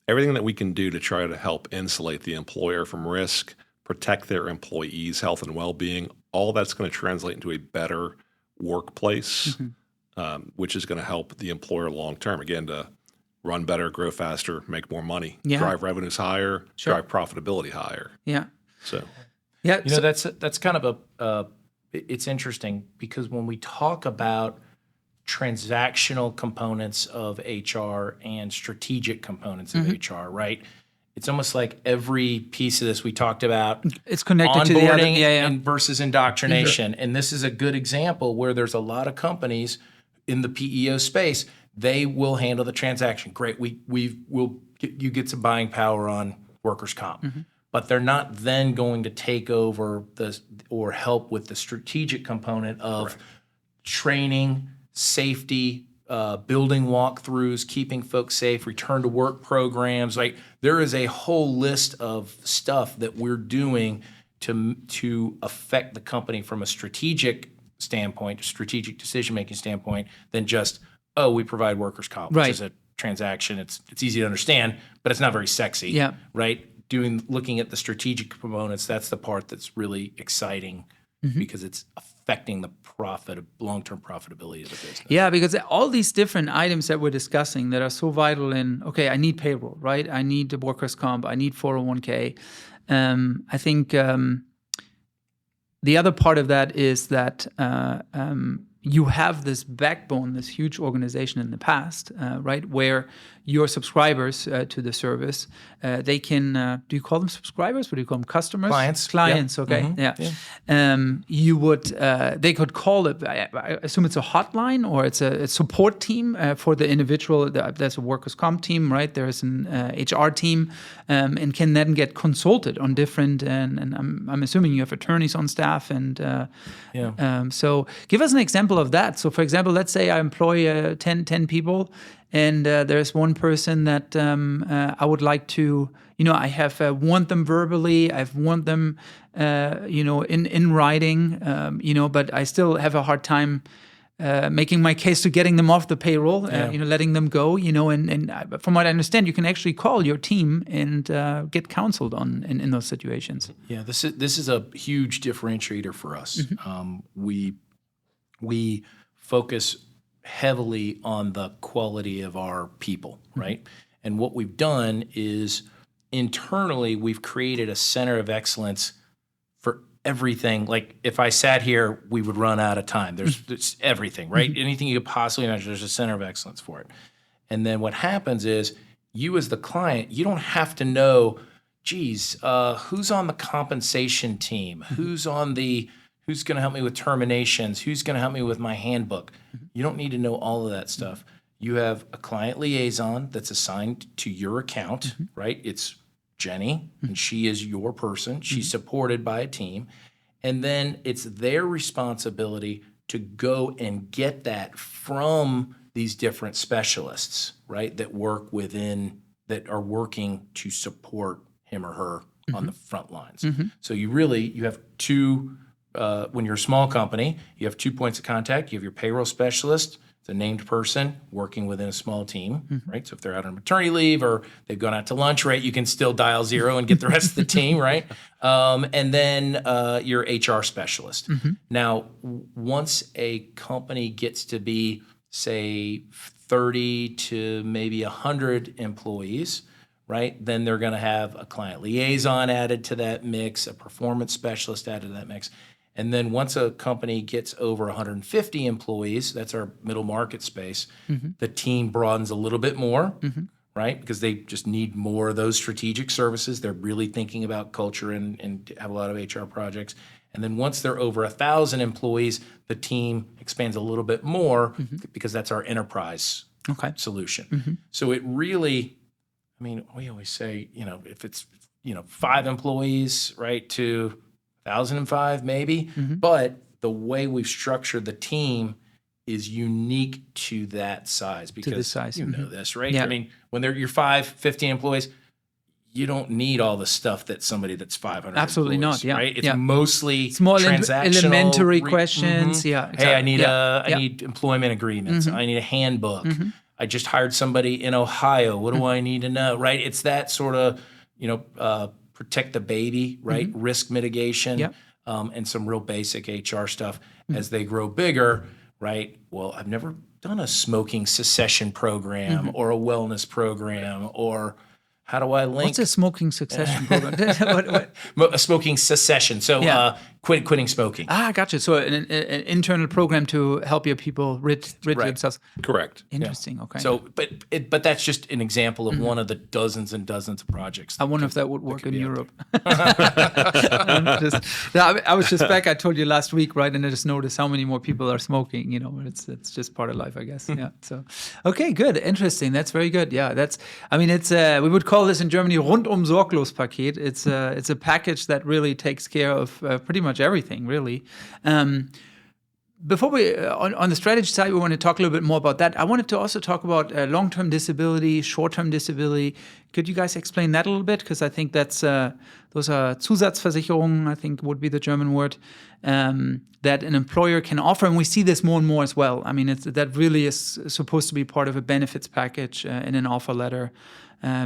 everything that we can do to try to help insulate the employer from risk, protect their employees' health and well-being, all that's going to translate into a better workplace, which is going to help the employer long-term, again, to run better, grow faster, make more money, drive revenues higher, drive profitability higher. Yeah. So, Yeah. That's kind of it's interesting because when we talk about transactional components of HR and strategic components of HR, right? It's almost like every piece of this we talked about It's connected to the other. onboarding Yeah. and versus indoctrination. And this is a good example where there's a lot of companies in the PEO space, they will handle the transaction. Great, you get some buying power on workers' comp. But they're not then going to take over or help with the strategic component of training, safety, building walkthroughs, keeping folks safe, return to work programs. Like there is a whole list of stuff that we're doing to affect the company from a strategic standpoint, a strategic decision-making standpoint, than just, we provide workers' comp, which is a transaction. It's easy to understand, but it's not very sexy, right? Looking at the strategic components, that's the part that's really exciting because it's affecting the long-term profitability of the business. Yeah, because all these different items that we're discussing that are so vital in, I need payroll, right? I need the workers' comp, I need 401k. I think the other part of that is that you have this backbone, this huge organization in the past, right, where your subscribers to the service, they can, do you call them subscribers? What do you call them? Customers? Clients, Yeah. okay. Mm-hmm. You would, they could call it, I assume it's a hotline or it's a support team for the individual. There's a workers' comp team, right? There's an HR team, and can then get consulted on different, and I'm assuming you have attorneys on staff. And so give us an example of that. So for example, let's say I employ 10 people, and there's one person that I would like to, I have warned them verbally, I've warned them, in writing, but I still have a hard time making my case to getting them off the payroll, letting them go, and from what I understand, you can actually call your team and get counseled on in those situations. Yeah, this is a huge differentiator for us. We focus heavily on the quality of our people, right? And what we've done is internally we've created a center of excellence for everything. Like if I sat here, we would run out of time. There's everything, right? Anything you could possibly imagine, there's a center of excellence for it. And then what happens is you as the client, you don't have to know, geez, who's on the compensation team? Who's going to help me with terminations? Who's going to help me with my handbook? You don't need to know all of that stuff. You have a client liaison that's assigned to your account, right? It's Jenny, and she is your person. She's supported by a team. And then it's their responsibility to go and get that from these different specialists, right, that are working to support him or her on the front lines. So you have two, when you're a small company, you have 2 points of contact. You have your payroll specialist, it's a named person working within a small team, right? So if they're out on maternity leave or they've gone out to lunch, right, you can still dial 0 and get the rest of the team, right? And then your HR specialist. Now, once a company gets to be, say, 30 to maybe 100 employees, right, then they're going to have a client liaison added to that mix, a performance specialist added to that mix. And then once a company gets over 150 employees, that's our middle market space, the team broadens a little bit more, right? Because they just need more of those strategic services. They're really thinking about culture and have a lot of HR projects. And then once they're over 1,000 employees, the team expands a little bit more because that's our enterprise solution. So it really, we always say, if it's, 5 employees, right, to 1,005 maybe, but the way we've structured the team is unique to that size because you know this, right? Yeah. When you're 15 employees, you don't need all the stuff that somebody that's 500 Absolutely employees, not, yeah. right? It's Yeah. mostly Small transactional. elementary questions, yeah. Exactly. Hey, I need employment agreements. I need a handbook. I just hired somebody in Ohio. What do I need to know, right? It's that sort of, protect the baby, right? Risk mitigation, and some real basic HR stuff. As they grow bigger, right? Well, I've never done a smoking cessation program or a wellness program, or how do I link? What's a smoking succession program? A smoking cessation. So quitting smoking. Gotcha. So an internal program to help your people rid themselves. Correct. Interesting. Okay. So, but that's just an example of one of the dozens and dozens of projects. I wonder if that would work in Europe. I was just back. I told you last week, right? And I just noticed how many more people are smoking. It's just part of life, I guess. Yeah. So, okay, good, interesting. That's very good. Yeah. We would call this in Germany rundum sorglos Paket. It's a package that really takes care of pretty much everything, really. Before we on the strategy side, we want to talk a little bit more about that. I wanted to also talk about long-term disability, short-term disability. Could you guys explain that a little bit? Because I think those are Zusatzversicherungen, I think would be the German word, that an employer can offer. And we see this more and more as well. That really is supposed to be part of a benefits package in an offer letter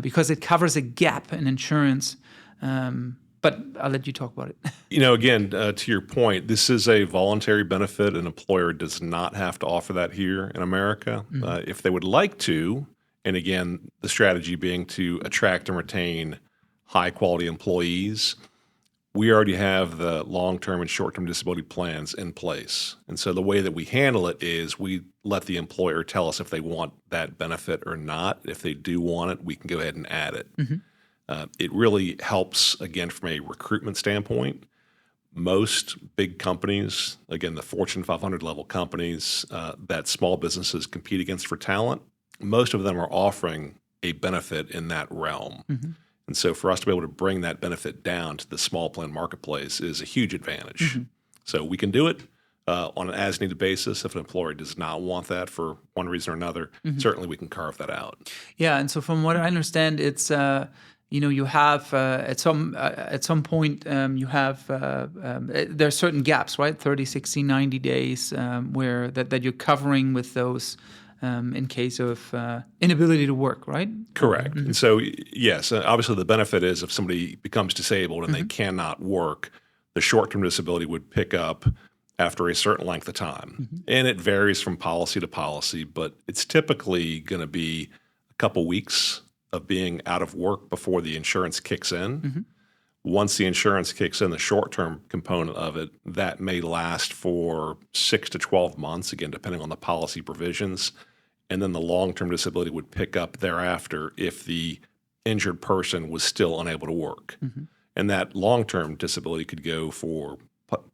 because it covers a gap in insurance. But I'll let you talk about it. Again, to your point, this is a voluntary benefit. An employer does not have to offer that here in America. If they would like to, and again, the strategy being to attract and retain high-quality employees, we already have the long-term and short-term disability plans in place. And so the way that we handle it is we let the employer tell us if they want that benefit or not. If they do want it, we can go ahead and add it. It really helps, again, from a recruitment standpoint. Most big companies, again, the Fortune 500 level companies that small businesses compete against for talent, most of them are offering a benefit in that realm. And so for us to be able to bring that benefit down to the small plan marketplace is a huge advantage. So we can do it on an as-needed basis. If an employer does not want that for one reason or another, certainly we can carve that out. Yeah, and so from what I understand, it's you have at some point you have there are certain gaps, right? 30, 60, 90 days where that you're covering with those. In case of inability to work, right? Correct. And so, yes, obviously the benefit is if somebody becomes disabled and they cannot work, the short-term disability would pick up after a certain length of time. And it varies from policy to policy, but it's typically going to be a couple weeks of being out of work before the insurance kicks in. Once the insurance kicks in, the short-term component of it, that may last for 6 to 12 months, again, depending on the policy provisions. And then the long-term disability would pick up thereafter if the injured person was still unable to work. And that long-term disability could go for,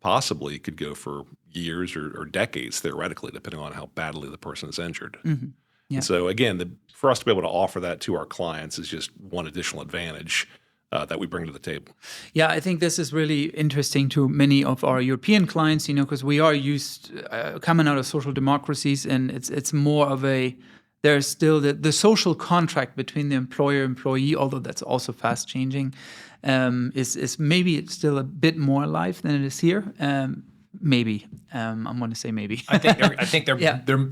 possibly could go for years or decades, theoretically, depending on how badly the person is injured. And so again, for us to be able to offer that to our clients is just one additional advantage that we bring to the table. Yeah, I think this is really interesting to many of our European clients, because we are used coming out of social democracies, and it's more of there's still the social contract between the employer and employee, although that's also fast changing, is maybe still a bit more alive than it is here. Maybe. I'm going to say maybe. I think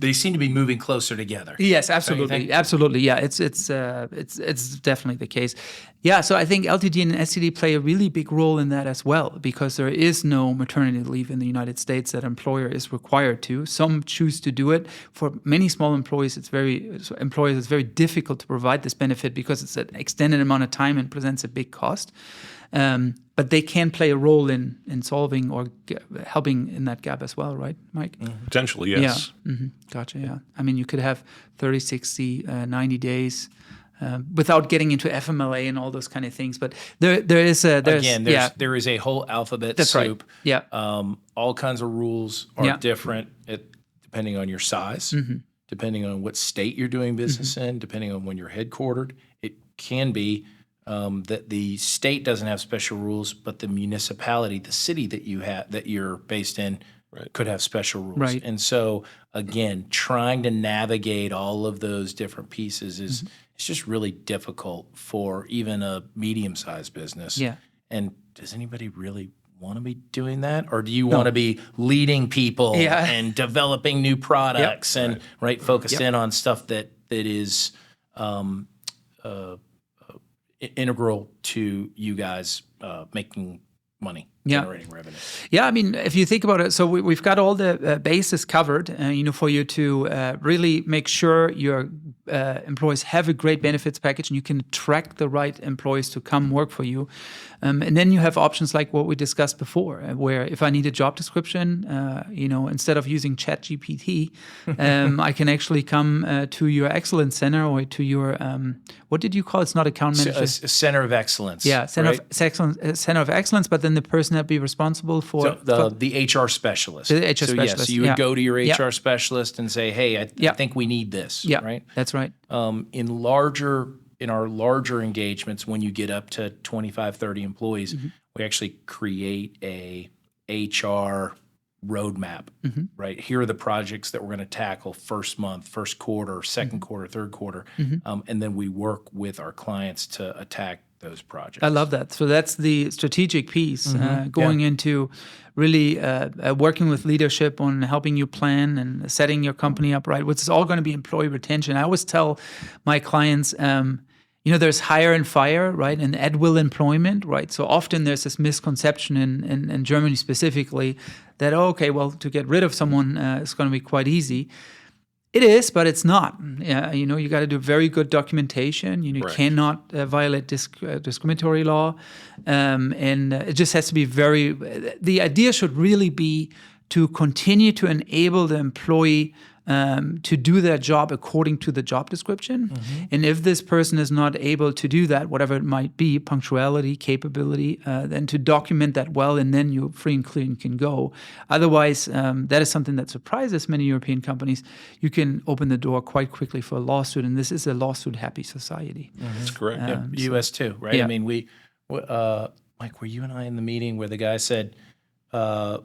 they seem to be moving closer together. Yes, absolutely, absolutely. Yeah, it's definitely the case. Yeah, so I think LTD and STD play a really big role in that as well, because there is no maternity leave in the United States that employer is required to. Some choose to do it. For many small employees, it's very difficult to provide this benefit because it's an extended amount of time and presents a big cost. But they can play a role in solving or helping in that gap as well, right, Mike? Potentially, yes. Yeah. Gotcha, yeah. I mean, you could have 30, 60, 90 days without getting into FMLA and all those kind of things. But there is a whole alphabet soup. Right. Yeah. All kinds of rules are different depending on your size, depending on what state you're doing business in, depending on when you're headquartered. It can be that the state doesn't have special rules, but the municipality, the city that you're based in, could have special rules. Right. And so, again, trying to navigate all of those different pieces is it's just really difficult for even a medium-sized business. Yeah. And does anybody really want to be doing that, or do you want to be leading people and developing new products and focused in on stuff that is integral to you guys making money, generating revenue? Yeah, I mean, if you think about it, so we've got all the bases covered, for you to really make sure your employees have a great benefits package and you can attract the right employees to come work for you. And then you have options like what we discussed before, where if I need a job description, instead of using ChatGPT, I can actually come to your excellence center or to your, what did you call it? It's not account manager. A center of excellence. Yeah, center of excellence, but then the person that be responsible for the HR specialist. The HR specialist. Yes, you would go to your HR specialist and say, "Hey, I think we need this." Yeah, right. That's right. In our larger engagements, when you get up to 25, 30 employees, we actually create a HR roadmap. Right. Here are the projects that we're going to tackle first month, first quarter, second quarter, third quarter, and then we work with our clients to attack those projects. I love that. So that's the strategic piece, going into really working with leadership on helping you plan and setting your company up right, which is all going to be employee retention. I always tell my clients, there's hire and fire, right, and at will employment, right? So often there's this misconception in Germany specifically that, to get rid of someone is going to be quite easy. It is, but it's not. Yeah, you got to do very good documentation. You Right. cannot violate discriminatory law, and it just has to be very. The idea should really be to continue to enable the employee to do their job according to the job description. And if this person is not able to do that, whatever it might be, punctuality, capability, then to document that well, and then you free and clear and can go. Otherwise, that is something that surprises many European companies. You can open the door quite quickly for a lawsuit, and this is a lawsuit-happy society. That's correct. U.S. too, right? Yeah. I mean, Mike, were you and I in the meeting where the guy said, well,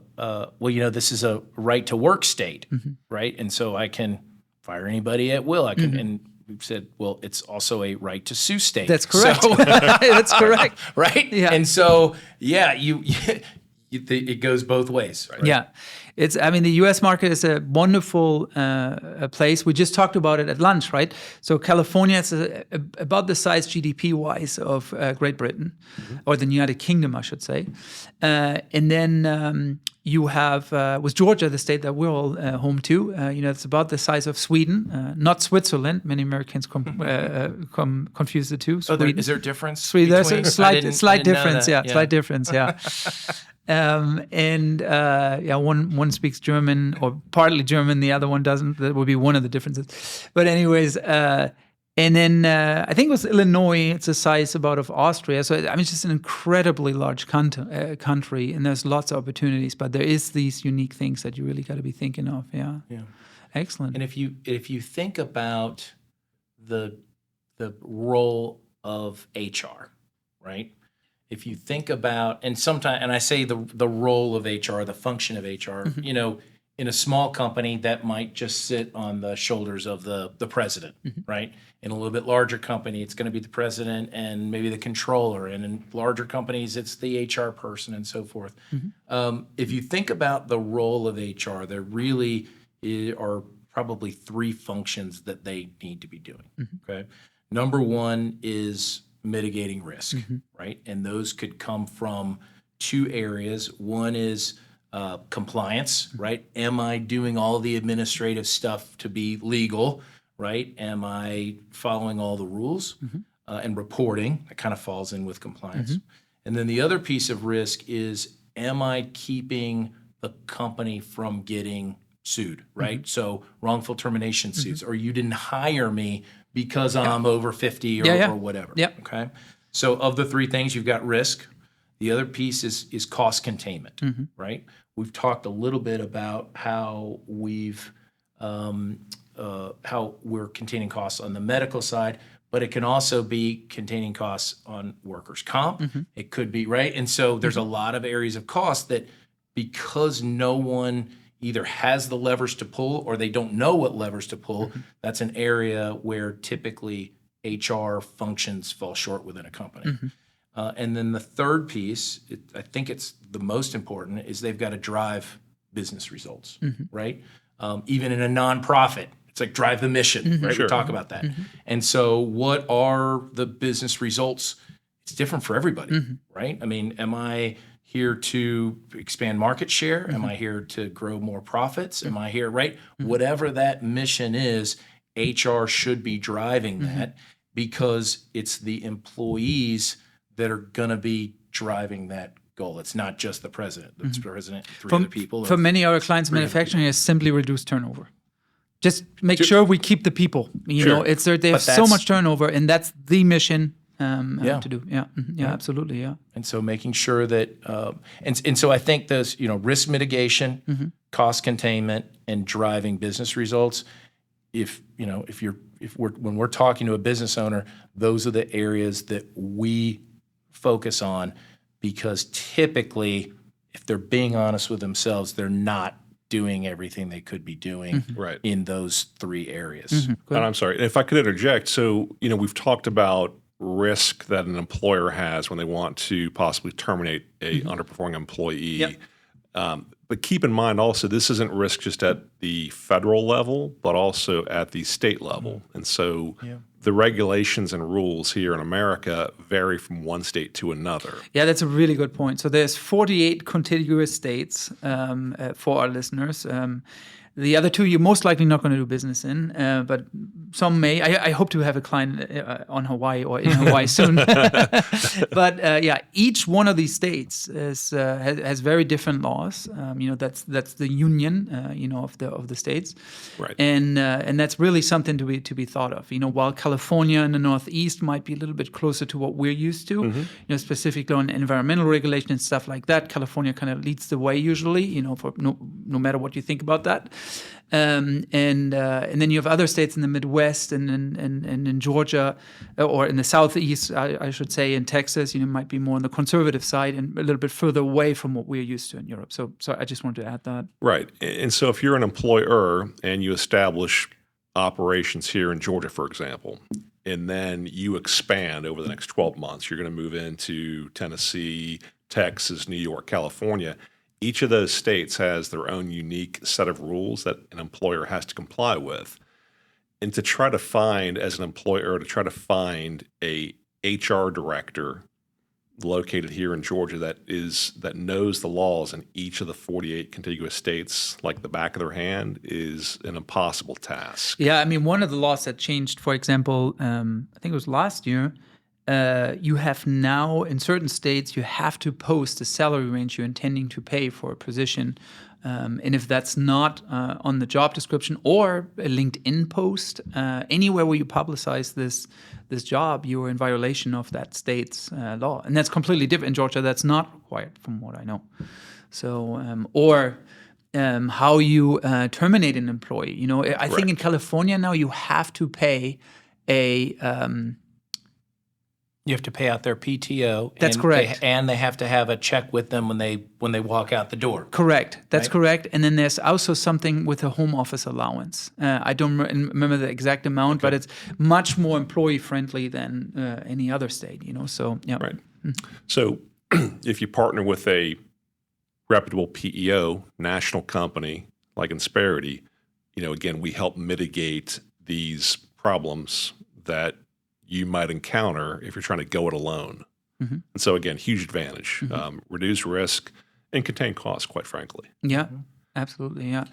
this is a right to work state, right? And so I can fire anybody at will. I can, and we've said, well, it's also a right to sue state. That's correct. So, That's correct. right? Yeah. And so, it goes both ways, right? Yeah, the U.S. market is a wonderful place. We just talked about it at lunch, right? So California is about the size GDP-wise of Great Britain, or the United Kingdom, I should say. And then you have, with Georgia, the state that we're all home to, it's about the size of Sweden, not Switzerland. Many Americans confuse the two. Sweden. Is there a difference? Sweden, there's a slight I didn't difference. know that. Slight difference. Yeah. One speaks German or partly German, the other one doesn't. That would be one of the differences. But anyways, and then I think it was Illinois. It's the size about of Austria. So it's just an incredibly large country, and there's lots of opportunities. But there is these unique things that you really got to be thinking of. Yeah. Excellent. And if you think about the role of HR, right? If you think about, and I say the role of HR, the function of HR, in a small company that might just sit on the shoulders of the president, right? In a little bit larger company, it's going to be the president and maybe the controller, and in larger companies, it's the HR person and so forth. If you think about the role of HR, there really are probably three functions that they need to be doing. Okay, number one is mitigating risk, right? And those could come from two areas. One is compliance, right? Am I doing all the administrative stuff to be legal, right? Am I following all the rules? And reporting, that kind of falls in with compliance. And then the other piece of risk is, am I keeping the company from getting sued, right? So wrongful termination suits, or you didn't hire me because I'm over 50 or whatever. Okay. So of the three things, you've got risk. The other piece is cost containment, right? We've talked a little bit about how how we're containing costs on the medical side, but it can also be containing costs on workers' comp. It could be, right? And so there's a lot of areas of cost that, because no one either has the levers to pull or they don't know what levers to pull, that's an area where typically HR functions fall short within a company. And then the third piece, I think it's the most important, is they've got to drive business results, right? Even in a nonprofit, it's like drive the mission, right? Sure. We talk about that. And so what are the business results? It's different for everybody, right? I mean, am I here to expand market share? Am I here to grow more profits? Am I here, right? Whatever that mission is, HR should be driving that, because it's the employees that are going to be driving that goal. It's not just the president. The president, three other people. For many of our clients, manufacturing is simply reduce turnover. Just make sure we keep the people. You know, they have so much turnover, and that's the mission to do. Absolutely. Yeah. And so making sure that, and so I think those, risk mitigation, cost containment, and driving business results. When we're talking to a business owner, those are the areas that we focus on, because typically, if they're being honest with themselves, they're not doing everything they could be doing in those three areas. And I'm sorry, if I could interject. So, we've talked about risk that an employer has when they want to possibly terminate a underperforming employee. But keep in mind also, this isn't risk just at the federal level, but also at the state level. And so the regulations and rules here in America vary from one state to another. Yeah, that's a really good point. So there's 48 contiguous states for our listeners. The other two you're most likely not going to do business in, but some may. I hope to have a client on Hawaii or in Hawaii soon. But each one of these states has very different laws. That's the union, of the states, Right. and that's really something to be thought of. While California in the Northeast might be a little bit closer to what we're used to, specifically on environmental regulation and stuff like that, California kind of leads the way usually. For no matter what you think about that. And then you have other states in the Midwest and in Georgia, or in the Southeast, I should say, in Texas, might be more on the conservative side and a little bit further away from what we're used to in Europe. So I just wanted to add that. Right. And so if you're an employer and you establish operations here in Georgia, for example, and then you expand over the next 12 months, you're going to move into Tennessee, Texas, New York, California. Each of those states has their own unique set of rules that an employer has to comply with. And as an employer, to try to find a HR director located here in Georgia that knows the laws in each of the 48 contiguous states like the back of their hand is an impossible task. Yeah, I mean, one of the laws that changed, for example, I think it was last year, you have now, in certain states, you have to post the salary range you're intending to pay for a position. And if that's not on the job description or a LinkedIn post, anywhere where you publicize this job, you're in violation of that state's law. And that's completely different. In Georgia, that's not required, from what I know. So, how you terminate an employee. I think in California now you have to pay You have to pay out their PTO. That's correct. And they have to have a check with them when they walk out the door. Correct. That's right? correct. And then there's also something with a home office allowance. I don't remember the exact amount, but it's much more employee friendly than any other state. So yeah. Right. So if you partner with a reputable PEO, national company like Insperity, again, we help mitigate these problems that you might encounter if you're trying to go it alone. And so again, huge advantage, reduce risk and contain costs, quite frankly. Yeah, absolutely. Yeah.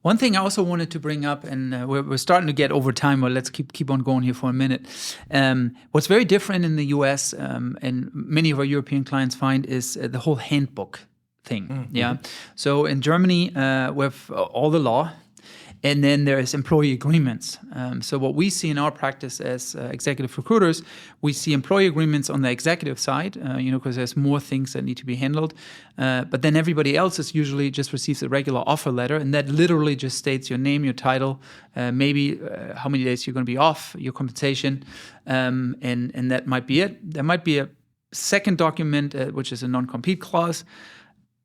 One thing I also wanted to bring up, and we're starting to get over time, but let's keep on going here for a minute. What's very different in the US, and many of our European clients find, is the whole handbook thing. Yeah. So in Germany, we have all the law. And then there's employee agreements. So what we see in our practice as executive recruiters, we see employee agreements on the executive side, because there's more things that need to be handled. But then everybody else is usually just receives a regular offer letter, and that literally just states your name, your title, maybe how many days you're going to be off, your compensation, and that might be it. There might be a second document, which is a non-compete clause.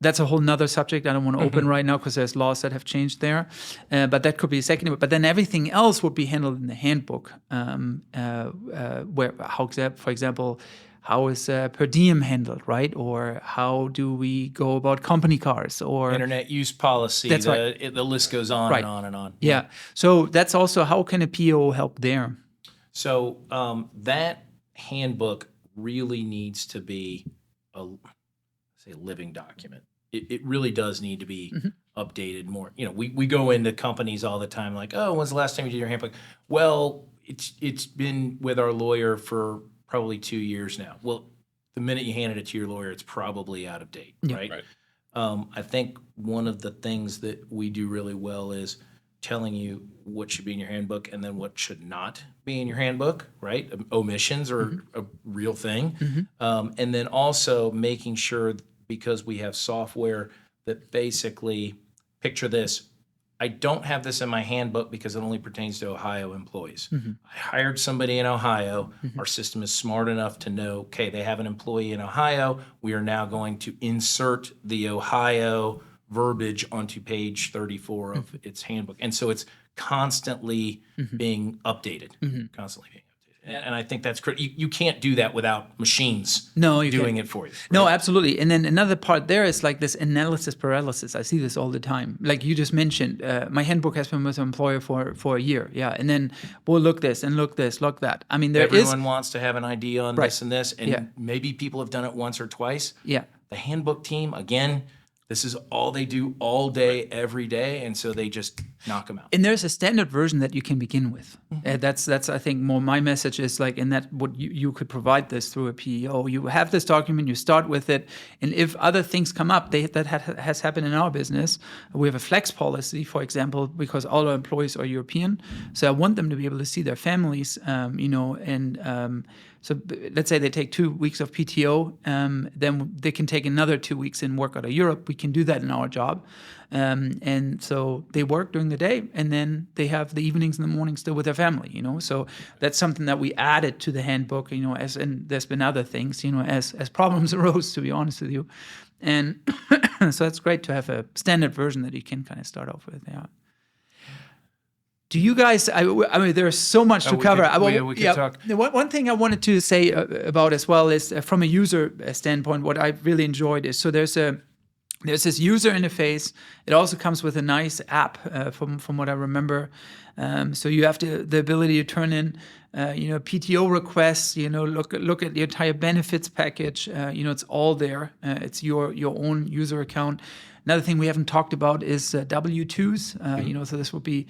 That's a whole nother subject I don't want to open right now because there's laws that have changed there. But that could be a second. But then everything else would be handled in the handbook. For example, how is per diem handled, right? Or how do we go about company cars or internet use policy? That's right. The list goes on Right. and on and on. Yeah. So that's also how can a PO help there? So that handbook really needs to be a living document. It really does need to be updated more. We go into companies all the time like, oh, when's the last time you did your handbook? Well, it's been with our lawyer for probably 2 years now. Well, the minute you handed it to your lawyer, it's probably out of date, right? I think one of the things that we do really well is telling you what should be in your handbook and then what should not be in your handbook, right? Omissions are a real thing. And then also making sure, because we have software that basically, picture this, I don't have this in my handbook because it only pertains to Ohio employees. I hired somebody in Ohio. Our system is smart enough to know, okay, they have an employee in Ohio. We are now going to insert the Ohio verbiage onto page 34 of its handbook. And so it's constantly being updated, constantly being updated. And I think that's critical. You can't do that without machines doing it for you. Right? No, absolutely. And then another part there is like this analysis paralysis. I see this all the time. Like you just mentioned, my handbook has been with an employer for a year. Yeah. And then we'll look this and look this, look that. I mean, everyone wants to have an idea on this and this. And Yeah. maybe people have done it once or twice. Yeah. The handbook team, again, this is all they do all day, every day. And so they just knock them out. And there's a standard version that you can begin with. That's I think more my message is like in that what you could provide this through a PEO. You have this document, you start with it, and if other things come up, that has happened in our business. We have a flex policy, for example, because all our employees are European, so I want them to be able to see their families, so let's say they take 2 weeks of PTO, then they can take another 2 weeks and work out of Europe. We can do that in our job. And so they work during the day, and then they have the evenings and the mornings still with their family, So that's something that we and to the handbook, and there's been other things, as problems arose, to be honest with you. And so it's great to have a standard version that you can kind of start off with, yeah. Do you guys? I mean, there's so much to cover. We could talk. One thing I wanted to say about as well is from a user standpoint, what I really enjoyed is there's this user interface. It also comes with a nice app from what I remember. So you have the ability to turn in, PTO requests. Look at the entire benefits package. It's all there. It's your own user account. Another thing we haven't talked about is W-2s. So this would be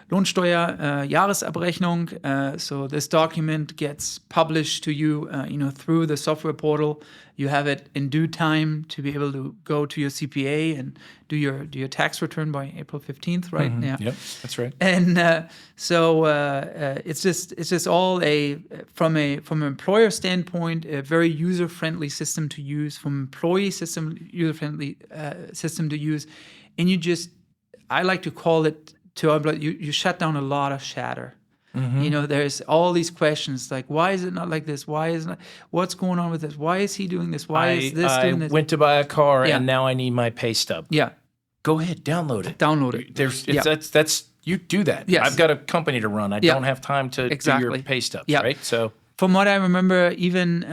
Lohnsteuer Jahresabrechnung. So this document gets published to you, through the software portal. You have it in due time to be able to go to your CPA and do your tax return by April 15th, right? Mm-hmm. Yeah. Yep, that's right. And so it's just all from an employer standpoint, a very user-friendly system to use. From employee user-friendly system to use, and I like to call it you shut down a lot of chatter. Mm-hmm. There's all these questions like, why is it not like this? Why is it not? What's going on with this? Why is he doing this? Why is this doing this? I went to buy a car and now I need my pay stub. Yeah. Go ahead, download it. That's you do that. Yes. I've got a company to run. I don't have time to do your pay stubs, right? So from what I remember, even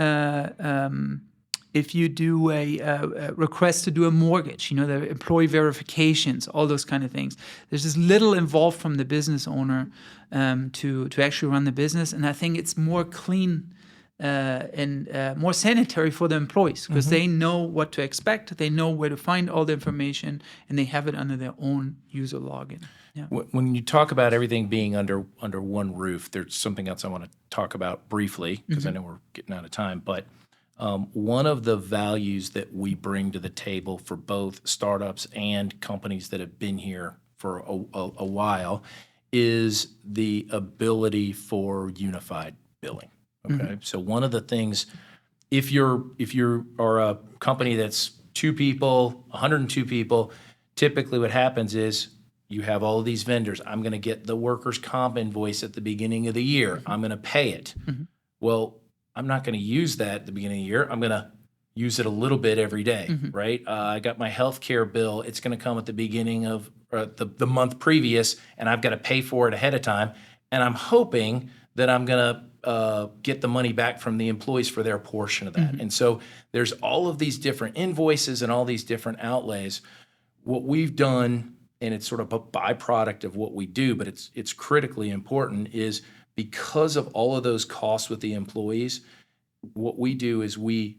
if you do a request to do a mortgage, the employee verifications, all those kind of things, there's just little involved from the business owner to actually run the business. And I think it's more clean and more sanitary for the employees because they know what to expect, they know where to find all the information, and they have it under their own user login. Yeah. When you talk about everything being under one roof, there's something else I want to talk about briefly because I know we're getting out of time, but one of the values that we bring to the table for both startups and companies that have been here for a while is the ability for unified billing. Okay, so one of the things, if you are a company that's 2 people, 102 people, typically what happens is you have all of these vendors. I'm going to get the workers' comp invoice at the beginning of the year. I'm going to pay it. Well, I'm not going to use that at the beginning of the year. I'm going to use it a little bit every day, right? I got my healthcare bill. It's going to come at the beginning of the month previous, and I've got to pay for it ahead of time. And I'm hoping that I'm going to get the money back from the employees for their portion of that. And so there's all of these different invoices and all these different outlays. What we've done, and it's sort of a byproduct of what we do, but it's critically important, is because of all of those costs with the employees, what we do is we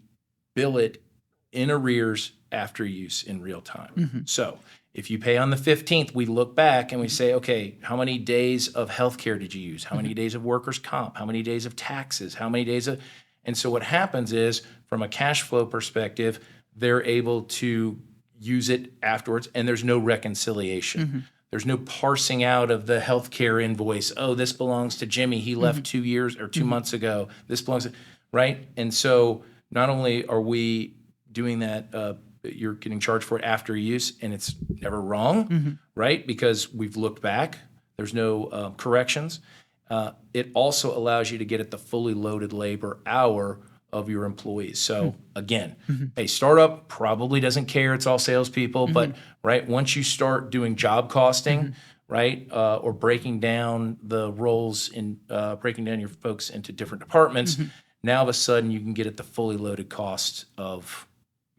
bill it in arrears after use in real time. So if you pay on the 15th, we look back and we say, okay, how many days of healthcare did you use? How many days of workers' comp? How many days of taxes? How many days of... And so what happens is, from a cash flow perspective, they're able to use it afterwards, and there's no reconciliation. There's no parsing out of the healthcare invoice. Oh, this belongs to Jimmy. He left 2 years or 2 months ago. This belongs to... Right? And so not only are we doing that, you're getting charged for it after use, and it's never wrong, right? Because we've looked back. There's no corrections. It also allows you to get at the fully loaded labor hour of your employees. So again, a startup probably doesn't care. It's all salespeople, but right, once you start doing job costing, right, or breaking down the roles in breaking down your folks into different departments, now all of a sudden you can get at the fully loaded cost of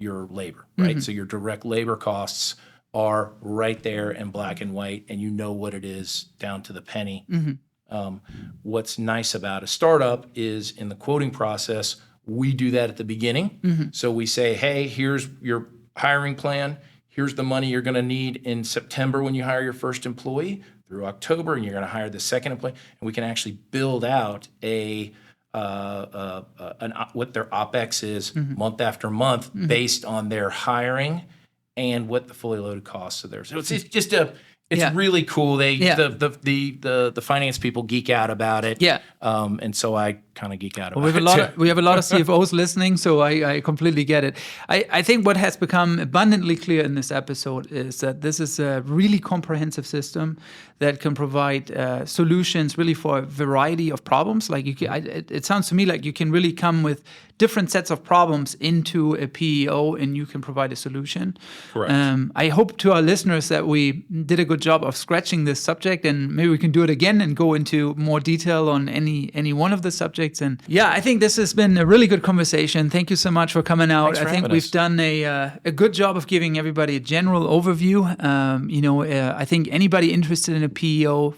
your labor, right? So your direct labor costs are right there in black and white, and you know what it is down to the penny. What's nice about a startup is in the quoting process, we do that at the beginning. So we say, hey, here's your hiring plan. Here's the money you're going to need in September when you hire your first employee. through October, and you're going to hire the second employee, and we can actually build out what their OpEx is month after month based on their hiring and what the fully loaded costs are there. So it's just really cool. The finance people geek out about it. Yeah. And so I kind of geek out about We it. we have a lot of CFOs listening, so I completely get it. I think what has become abundantly clear in this episode is that this is a really comprehensive system that can provide solutions really for a variety of problems. Like it sounds to me like you can really come with different sets of problems into a PEO and you can provide a solution. Correct. I hope to our listeners that we did a good job of scratching this subject, and maybe we can do it again and go into more detail on any one of the subjects. And yeah, I think this has been a really good conversation. Thank you so much for coming out. Thanks for I think having we've us. done a good job of giving everybody a general overview. I think anybody interested in a PEO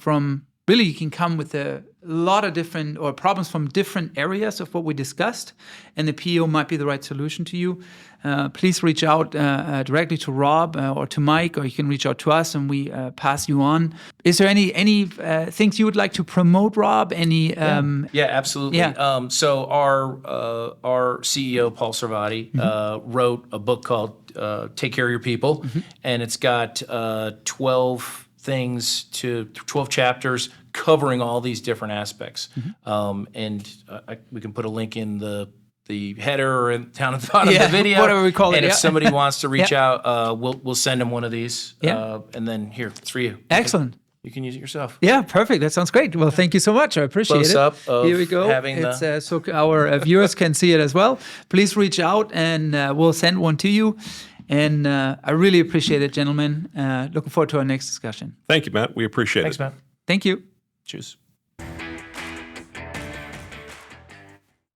really you can come with a lot of different or problems from different areas of what we discussed, and the PEO might be the right solution to you. Please reach out directly to Rob or to Mike, or you can reach out to us and we pass you on. Is there any things you would like to promote, Rob? Yeah, absolutely. Yeah. So our CEO, Paul Servati, wrote a book called Take Care of Your People, and it's got 12 chapters covering all these different aspects. We can put a link in the header or down at the bottom of the video, whatever we call it. And if yeah. somebody wants to reach out, we'll send them one of these. Yeah. And then here, it's for you. Excellent. You can use it yourself. Yeah, perfect. That sounds great. Well, thank you so much. I appreciate Close it. up of Here we go. having It's, so our viewers can see it as well. Please reach out and we'll send one to you. And I really appreciate it, gentlemen. Looking forward to our next discussion. Thank you, Matt. We appreciate Thanks, it. man. Thank you. Cheers.